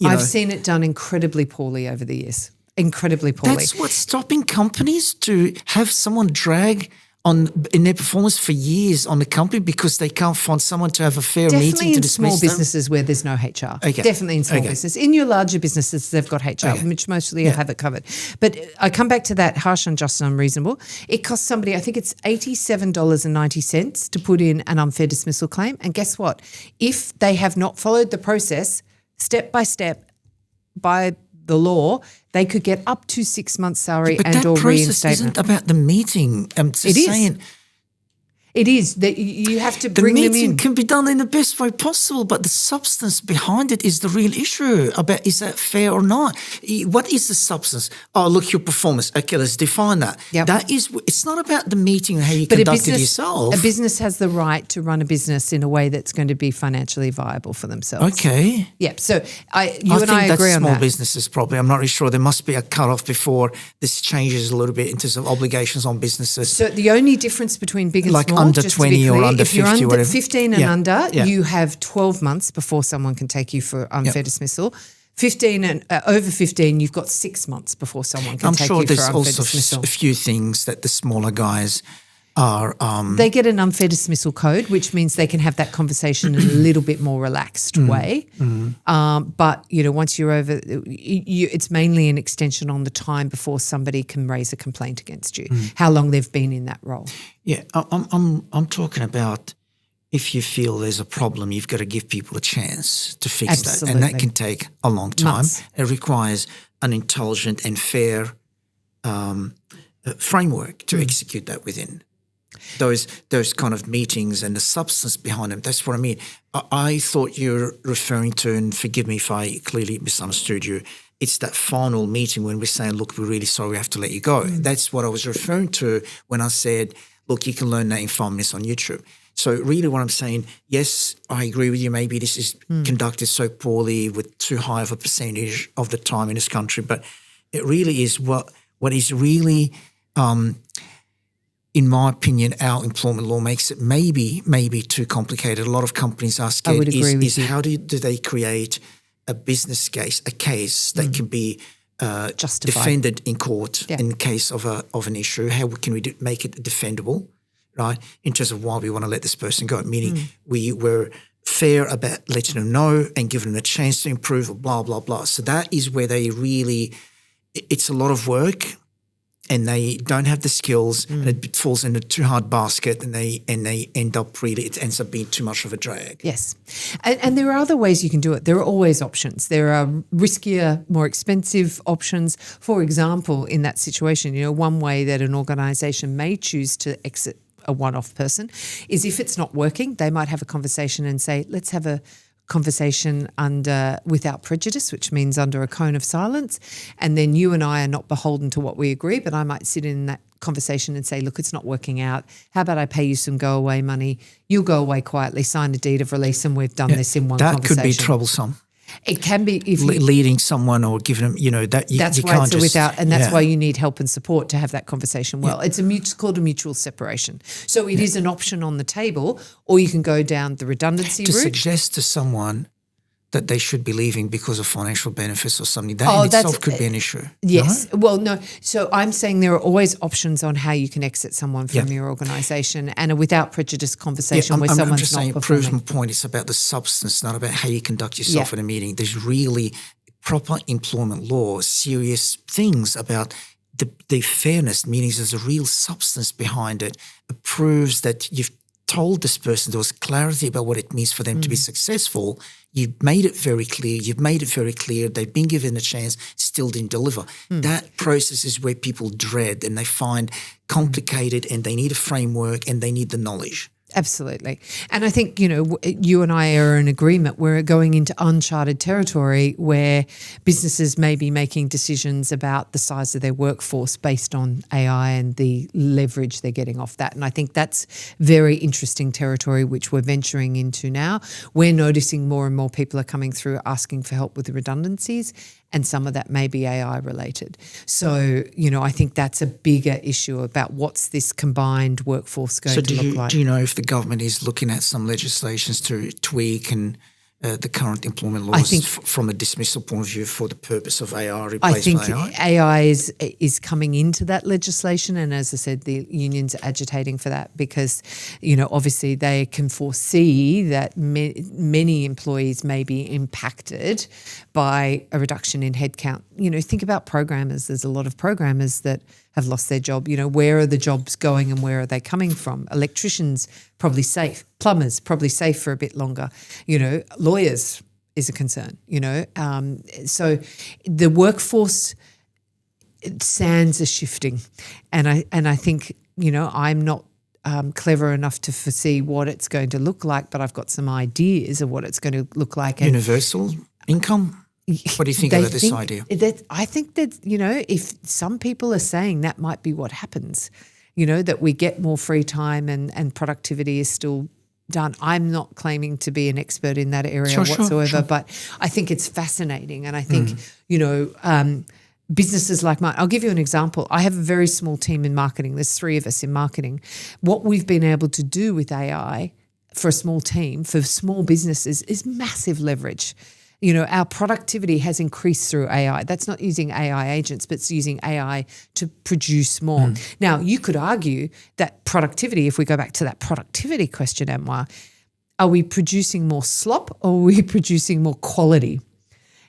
I've seen it done incredibly poorly over the years. Incredibly poorly. That's what's stopping companies to have someone drag in their performance for years on the company because they can't find someone to have a fair meeting to dismiss them. Definitely in small businesses where there's no HR. Okay. Definitely in small business. In your larger businesses, they've got HR, which mostly have it covered. But I come back to that harsh, unjust and unreasonable. It costs somebody, I think it's $87.90 to put in an unfair dismissal claim. And guess what? If they have not followed the process step by step by the law, they could get up to 6 months' salary and or reinstatement. But that process isn't about the meeting. It is that you have to bring them in. The meeting can be done in the best way possible, but the substance behind it is the real issue about is that fair or not. What is the substance? Oh, look, your performance. Okay, let's define that. Yep. It's not about the meeting and how you conduct it yourself. A business has the right to run a business in a way that's going to be financially viable for themselves. Okay. Yep. So I agree on that. That's small businesses probably. I'm not really sure. There must be a cutoff before this changes a little bit in terms of obligations on businesses. So the only difference between big and small, under 20 or under 50 or whatever. If you're 15 and under, you have 12 months before someone can take you for unfair dismissal. 15 and over 15, you've got 6 months before someone can take you for unfair dismissal. I'm sure there's also a few things that the smaller guys are... they get an unfair dismissal code, which means they can have that conversation in a little bit more relaxed way. But, once you're over, it's mainly an extension on the time before somebody can raise a complaint against you, how long they've been in that role. Yeah, I'm talking about if you feel there's a problem, you've got to give people a chance to fix that. And that can take a long time. Months. It requires an intelligent and fair framework to execute that within. Those kind of meetings and the substance behind them, that's what I mean. I thought you're referring to, and forgive me if I clearly misunderstood you, it's that final meeting when we're saying, look, we're really sorry, we have to let you go. That's what I was referring to when I said, look, you can learn that in 5 minutes on YouTube. So really what I'm saying, yes, I agree with you. Maybe this is conducted so poorly with too high of a percentage of the time in this country, but it really is what is really, in my opinion, our employment law makes it maybe too complicated. A lot of companies are scared. I would agree with you. How do they create a business case, a case that can be defended in court in case of an issue? How can we make it defendable? Right, in terms of why we want to let this person go, meaning we were fair about letting them know and giving them a chance to improve or blah, blah, blah. So that is where they really, it's a lot of work and they don't have the skills and it falls in a too hard basket and they end up really, it ends up being too much of a drag. Yes. And there are other ways you can do it. There are always options. There are riskier, more expensive options. For example, in that situation, one way that an organisation may choose to exit a one-off person is if it's not working, they might have a conversation and say, let's have a conversation without prejudice, which means under a cone of silence. And then you and I are not beholden to what we agree, but I might sit in that conversation and say, look, it's not working out. How about I pay you some go away money? You'll go away quietly, sign a deed of release, and we've done this in one conversation. That could be troublesome. It can be if leading someone or giving them, that's right. Can't so just, that's why you need help and support to have that conversation. Well, it's called a mutual separation. So it is an option on the table, or you can go down the redundancy route. To suggest to someone that they should be leaving because of financial benefits or something, that in itself could be an issue. Yes. No? Well, no. So I'm saying there are always options on how you can exit someone from your organisation, and a without prejudice conversation where someone's I'm just saying, not proves performing. my point. It's about the substance, not about how you conduct yourself in a meeting. There's really proper employment law, serious things about the fairness, meaning there's a real substance behind it. It proves that you've told this person there was clarity about what it means for them to be successful. You've made it very clear. They've been given a chance, still didn't deliver. That process is where people dread and they find complicated and they need a framework and they need the knowledge. Absolutely. And I think, you and I are in agreement. We're going into uncharted territory where businesses may be making decisions about the size of their workforce based on AI and the leverage they're getting off that. And I think that's very interesting territory, which we're venturing into now. We're noticing more and more people are coming through asking for help with the redundancies, and some of that may be AI related. So, I think that's a bigger issue about what's this combined workforce going to look like. Do you know if the government is looking at some legislations to tweak and the current employment laws from a dismissal point of view for the purpose of AI, replacement AI? I think AI is coming into that legislation, and as I said, the unions are agitating for that because, obviously they can foresee that many employees may be impacted by a reduction in headcount. Think about programmers. There's a lot of programmers that have lost their job. Where are the jobs going and where are they coming from? Electricians, probably safe. Plumbers, probably safe for a bit longer. Lawyers is a concern, So the workforce sands are shifting. And I think, I'm not clever enough to foresee what it's going to look like, but I've got some ideas of what it's going to look like. Universal income? What do you think about this idea? I think that, if some people are saying that might be what happens, that we get more free time and productivity is still done. I'm not claiming to be an expert in that area whatsoever, but I think it's fascinating. And I think, businesses like mine, I'll give you an example. I have a very small team in marketing. There's 3 of us in marketing. What we've been able to do with AI for a small team, for small businesses, is massive leverage. Our productivity has increased through AI. That's not using AI agents, but it's using AI to produce more. Now, you could argue that productivity, if we go back to that productivity question, Anwar, are we producing more slop or are we producing more quality?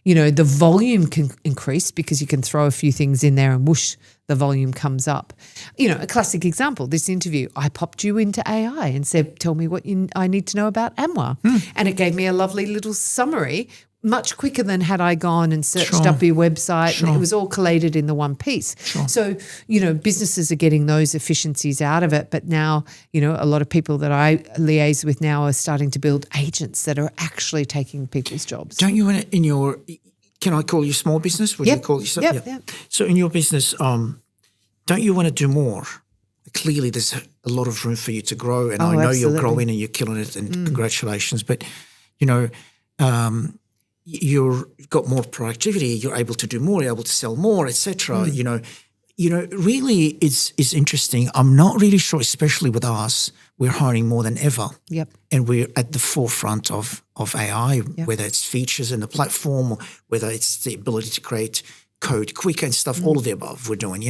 The volume can increase because you can throw a few things in there and whoosh, the volume comes up. A classic example, this interview, I popped you into AI and said, tell me what I need to know about Anwar. And it gave me a lovely little summary, much quicker than had I gone and searched up your website and it was all collated in the one piece. So, businesses are getting those efficiencies out of it. But now, a lot of people that I liaise with now are starting to build agents that are actually taking people's jobs. Don't you want to, can I call you small business? Would you call yourself? Yep. So in your business, don't you want to do more? Clearly there's a lot of room for you to grow and I know absolutely. you're growing and you're killing it and congratulations. But, you've got more productivity, you're able to do more, you're able to sell more, etc. Really it's interesting. I'm not really sure, especially with us, we're hiring more than ever. Yep. And we're at the forefront of AI, whether it's features in the platform or whether it's the ability to create code quicker and stuff, all of the above we're doing,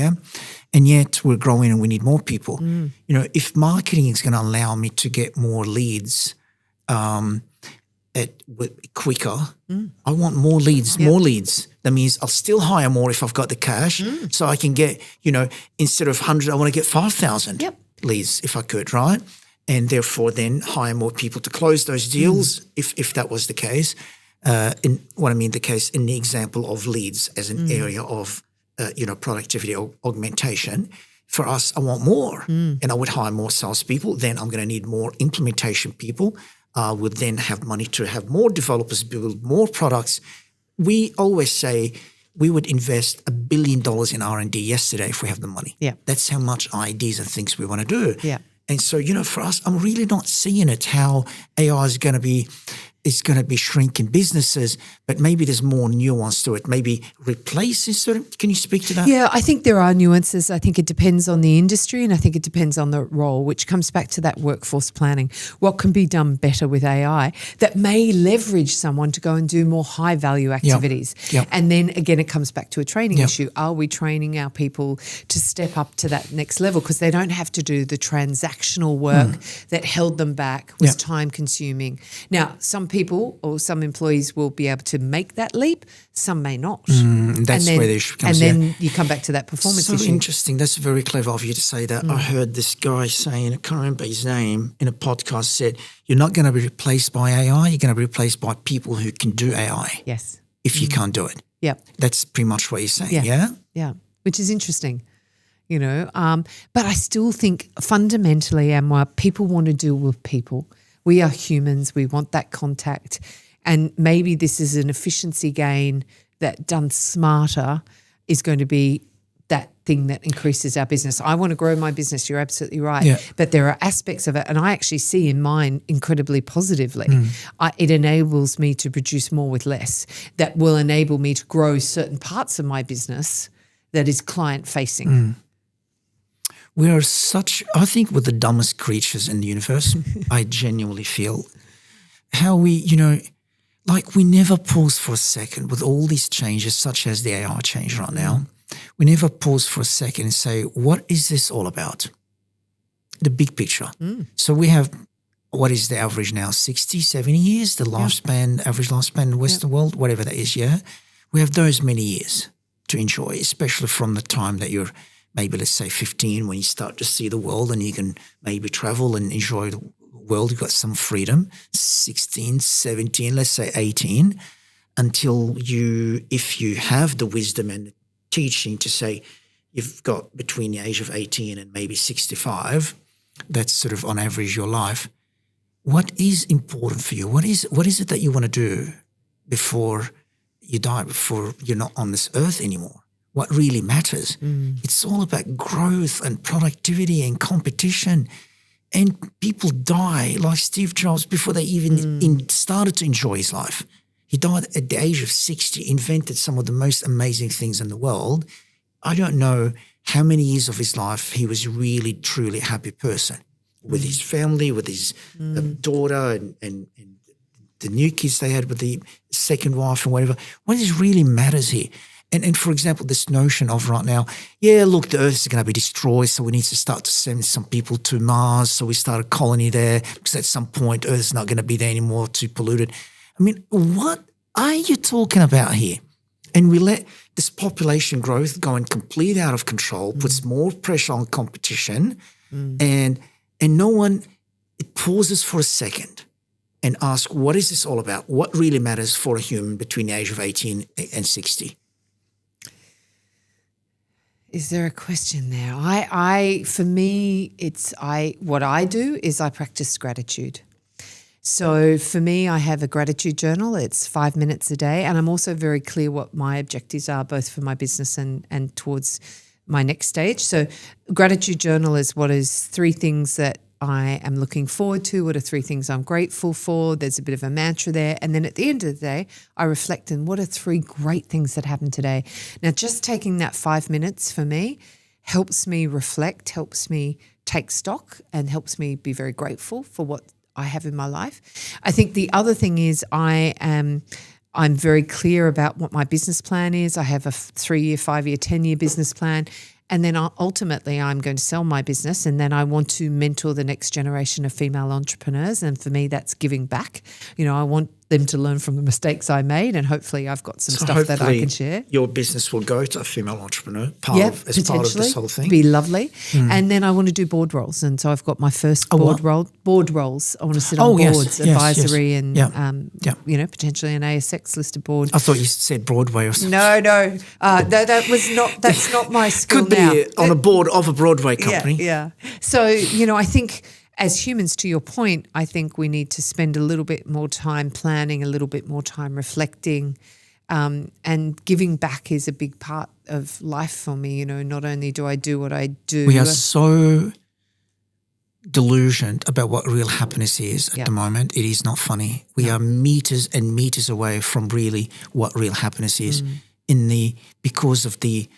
And yet we're growing and we need more people. If marketing is going to allow me to get more leads, quicker. I want more leads, more leads. That means I'll still hire more if I've got the cash, so I can get, instead of 100, I want to get 5,000 leads if I could, right? And therefore then hire more people to close those deals if that was the case. In the example of leads as an area of, productivity augmentation. For us, I want more, and I would hire more salespeople. Then I'm going to need more implementation people. Would then have money to have more developers build more products. We always say we would invest $1 billion in R&D yesterday if we have the money. Yeah. That's how much ideas and things we want to do. Yeah. And so, for us, I'm really not seeing it how AI is going to be shrinking businesses, but maybe there's more nuance to it. Maybe replaces certain. Can you speak to that? Yeah, I think there are nuances. I think it depends on the industry, and I think it depends on the role, which comes back to that workforce planning. What can be done better with AI that may leverage someone to go and do more high value activities? Yep. And then again, it comes back to a training issue. Are we training our people to step up to that next level? Because they don't have to do the transactional work that held them back, was time consuming. Now, some people or some employees will be able to make that leap, some may not. That's where the issue comes. And then you come back to that performance issue. So interesting. That's very clever of you to say that. I heard this guy saying, I can't remember his name, in a podcast said, you're not going to be replaced by AI, you're going to be replaced by people who can do AI. Yes. If you can't do it. Yep. That's pretty much what you're saying, yeah? Yeah, which is interesting. But I still think fundamentally, Anwar, people want to deal with people. We are humans. We want that contact. And maybe this is an efficiency gain that done smarter is going to be that thing that increases our business. I want to grow my business. You're absolutely right. Yeah. But there are aspects of it, and I actually see in mine incredibly positively. It enables me to produce more with less. That will enable me to grow certain parts of my business that is client facing. We are I think we're the dumbest creatures in the universe. I genuinely feel how we, we never pause for a second with all these changes, such as the AI change right now. We never pause for a second and say, what is this all about? The big picture. So we have, what is the average now? 60, 70 years, the lifespan, average lifespan in the Western world, whatever that is, We have those many years to enjoy, especially from the time that you're maybe, let's say 15, when you start to see the world and you can maybe travel and enjoy the world, you've got some freedom, 16, 17, let's say 18, until if you have the wisdom and the teaching to say you've got between the age of 18 and maybe 65, that's sort of on average your life. What is important for you? What is it that you want to do before you die, before you're not on this earth anymore? What really matters? It's all about growth and productivity and competition. And people die like Steve Jobs before they even started to enjoy his life. He died at the age of 60, invented some of the most amazing things in the world. I don't know how many years of his life he was really, truly a happy person with his family, with his daughter and the new kids they had with the second wife and whatever. What really matters here? And for example, this notion of right now, look, the Earth is going to be destroyed, so we need to start to send some people to Mars. So we start a colony there because at some point Earth is not going to be there anymore, too polluted. I mean, what are you talking about here? And we let this population growth go complete out of control, puts more pressure on competition, and no one pauses for a second and asks, what is this all about? What really matters for a human between the age of 18 and 60? Is there a question there? What I do is I practice gratitude. So for me, I have a gratitude journal. It's 5 minutes a day. And I'm also very clear what my objectives are, both for my business and towards my next stage. So gratitude journal is what is 3 things that I am looking forward to, what are 3 things I'm grateful for. There's a bit of a mantra there. And then at the end of the day, I reflect on what are 3 great things that happened today. Now, just taking that 5 minutes for me helps me reflect, helps me take stock, and helps me be very grateful for what I have in my life. I think the other thing is I'm very clear about what my business plan is. I have a 3-year, 5-year, 10-year business plan. And then ultimately I'm going to sell my business, and then I want to mentor the next generation of female entrepreneurs. And for me, that's giving back. I want them to learn from the mistakes I made, and hopefully I've got some stuff that I can share. Your business will go to a female entrepreneur as part of this whole thing. Be lovely. And then I want to do board roles, and so I've got my first board roles. I want to sit on boards, advisory, and potentially an ASX listed board. I thought you said Broadway or something. No, that's not my skill. Could be on a board of a Broadway company. Yeah. So I think, as humans, to your point, I think we need to spend a little bit more time planning, a little bit more time reflecting, and giving back is a big part of life for me. Not only do I do what I do. We are so delusioned about what real happiness is at the moment. It is not funny. We are meters and meters away from really what real happiness is because of the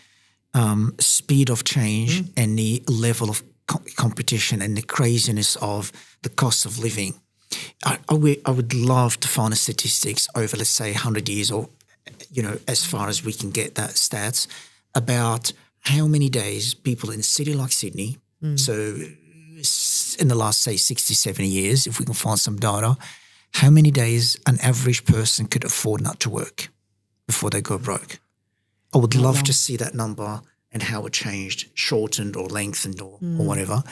speed of change and the level of competition and the craziness of the cost of living. I would love to find the statistics over, let's say, 100 years or, as far as we can get that stats about how many days people in a city like Sydney, so in the last, say, 60, 70 years, if we can find some data, how many days an average person could afford not to work before they go broke. I would love to see that number and how it changed, shortened or lengthened or whatever.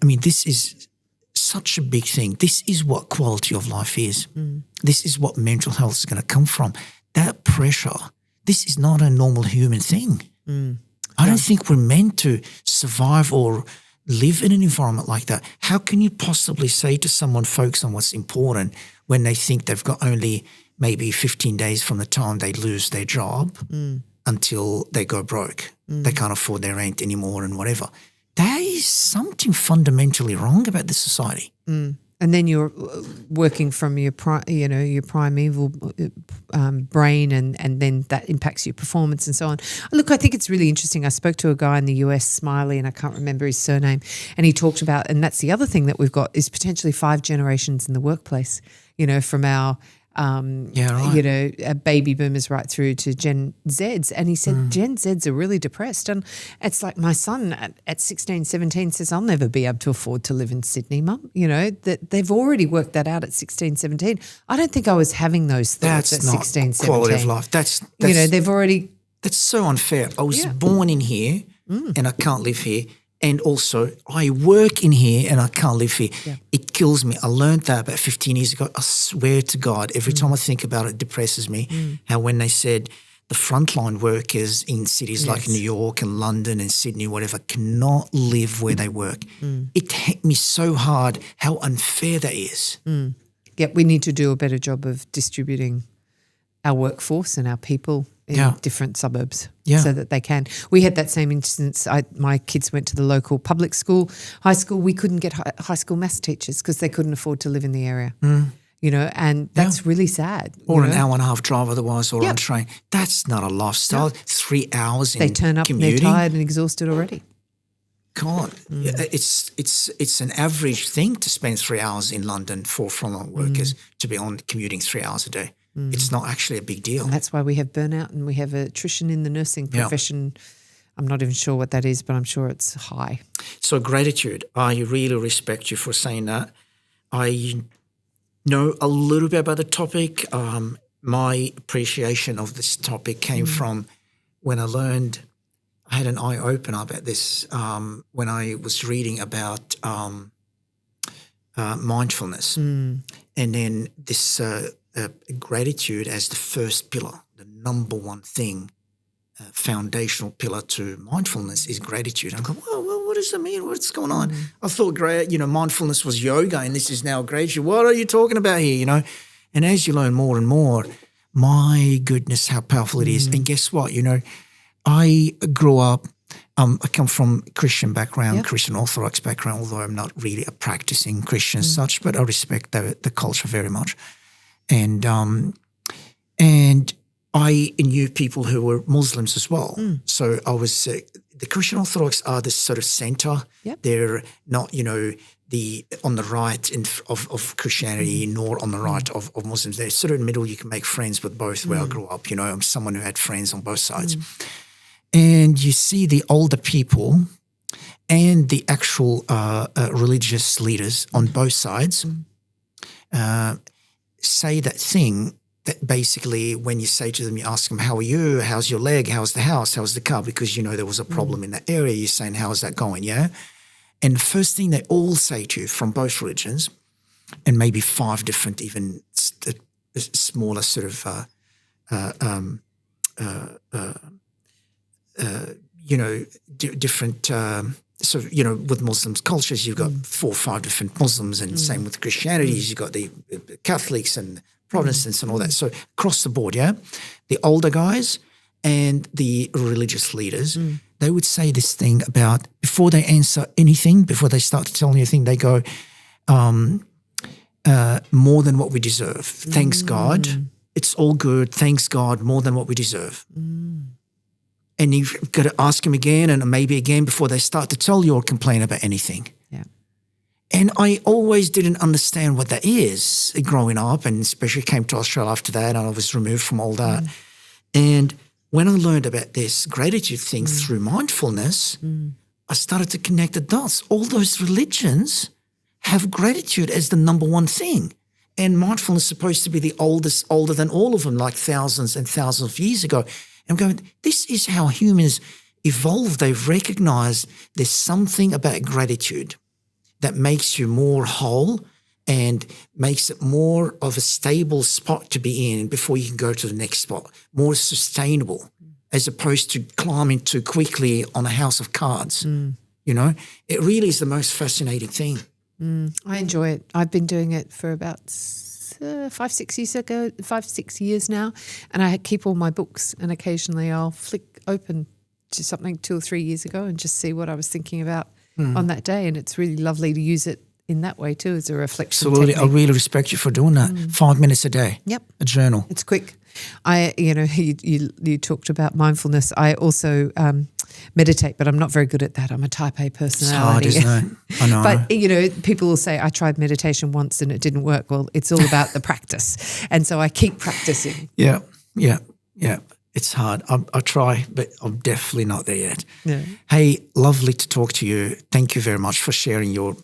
This is such a big thing. This is what quality of life is. This is what mental health is going to come from. That pressure, this is not a normal human thing. I don't think we're meant to survive or live in an environment like that. How can you possibly say to someone, focus on what's important when they think they've got only maybe 15 days from the time they lose their job until they go broke? They can't afford their rent anymore and whatever. There is something fundamentally wrong about this society. And then you're working from your primeval brain, and then that impacts your performance and so on. Look, I think it's really interesting. I spoke to a guy in the US, Smiley, and I can't remember his surname, and he talked about, and that's the other thing that we've got, is potentially 5 generations in the workplace, from our baby boomers right through to Gen Zs. And he said Gen Zs are really depressed. And it's like my son at 16, 17 says, I'll never be able to afford to live in Sydney, Mum. That they've already worked that out at 16, 17. I don't think I was having those thoughts at 16, 17. Quality of life. That's they've already. That's so unfair. I was born in here and I can't live here. And also, I work in here and I can't live here. Yeah. It kills me. I learned that about 15 years ago. I swear to God, every time I think about it, it depresses me. How when they said the frontline workers in cities like New York and London and Sydney, whatever, cannot live where they work. It hit me so hard how unfair that is. Yeah, we need to do a better job of distributing our workforce and our people in different suburbs so that they can. We had that same instance. My kids went to the local public school, high school. We couldn't get high school maths teachers because they couldn't afford to live in the area, and that's really sad. Or an hour and a half drive otherwise or on train. That's not a lifestyle. 3 hours in They turn up commuting. and they're tired and exhausted already. God, it's an average thing to spend 3 hours in London for frontline workers to be on commuting 3 hours a day. It's not actually a big deal. And that's why we have burnout and we have attrition in the nursing profession. I'm not even sure what that is, but I'm sure it's high. So gratitude. I really respect you for saying that. I know a little bit about the topic. My appreciation of this topic came from when I had an eye-opener about this when I was reading about mindfulness. And then this gratitude as the first pillar, the number one thing, foundational pillar to mindfulness is gratitude. I'm going, well, what does that mean? What's going on? I thought, mindfulness was yoga and this is now gratitude. What are you talking about here, And as you learn more and more, my goodness, how powerful it is. And guess what? I grew up, I come from Christian background, Christian Orthodox background, although I'm not really a practicing Christian as such, but I respect the culture very much. And I knew people who were Muslims as well. So I was the Christian Orthodox are this sort of center. Yep. They're not, on the right of Christianity nor on the right of Muslims. They're sort of in the middle. You can make friends with both where I grew up. I'm someone who had friends on both sides. And you see the older people and the actual religious leaders on both sides say that thing that basically when you say to them, you ask them, how are you? How's your leg? How's the house? How's the car? Because you know there was a problem in that area. You're saying, how's that going? Yeah. And the first thing they all say to you from both religions, and maybe 5 different, even smaller sort of, different, sort of, with Muslims cultures, you've got 4 or 5 different Muslims, and same with Christianities, you've got the Catholics and Protestants and all that. So across the board, yeah, the older guys and the religious leaders, they would say this thing about before they answer anything, before they start to tell anything, they go, more than what we deserve. Thanks God. It's all good. Thanks God, more than what we deserve. And you've got to ask them again and maybe again before they start to tell you or complain about anything. Yeah. And I always didn't understand what that is growing up, and especially came to Australia after that, and I was removed from all that. And when I learned about this gratitude thing through mindfulness, I started to connect the dots. All those religions have gratitude as the number one thing. And mindfulness is supposed to be the older than all of them, like thousands and thousands of years ago. And I'm going, this is how humans evolved. They've recognized there's something about gratitude that makes you more whole and makes it more of a stable spot to be in before you can go to the next spot, more sustainable, as opposed to climbing too quickly on a house of cards. It really is the most fascinating thing. I enjoy it. I've been doing it for about 5-6 years now, and I keep all my books, and occasionally I'll flick open to something 2 or 3 years ago and just see what I was thinking about on that day, and it's really lovely to use it in that way too, as a reflection Absolutely. technique. I really respect you for doing that. 5 minutes a day. Yep. A journal. It's quick. You talked about mindfulness. I also meditate, but I'm not very good at that. I'm a type A personality. It's hard, isn't it? I know. But, people will say, I tried meditation once and it didn't work. Well, it's all about the practice. And so I keep practicing. Yeah. It's hard. I try, but I'm definitely not there yet. Yeah. Hey, lovely to talk to you. Thank you very much for sharing your,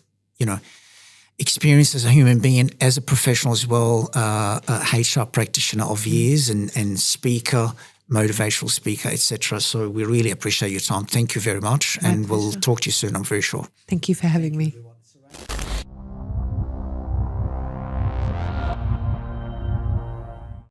experience as a human being, as a professional as well, a HR practitioner of years and speaker, motivational speaker, etc. So we really appreciate your time. Thank you very much. My and pleasure. We'll talk to you soon, I'm very sure. Thank you for having me.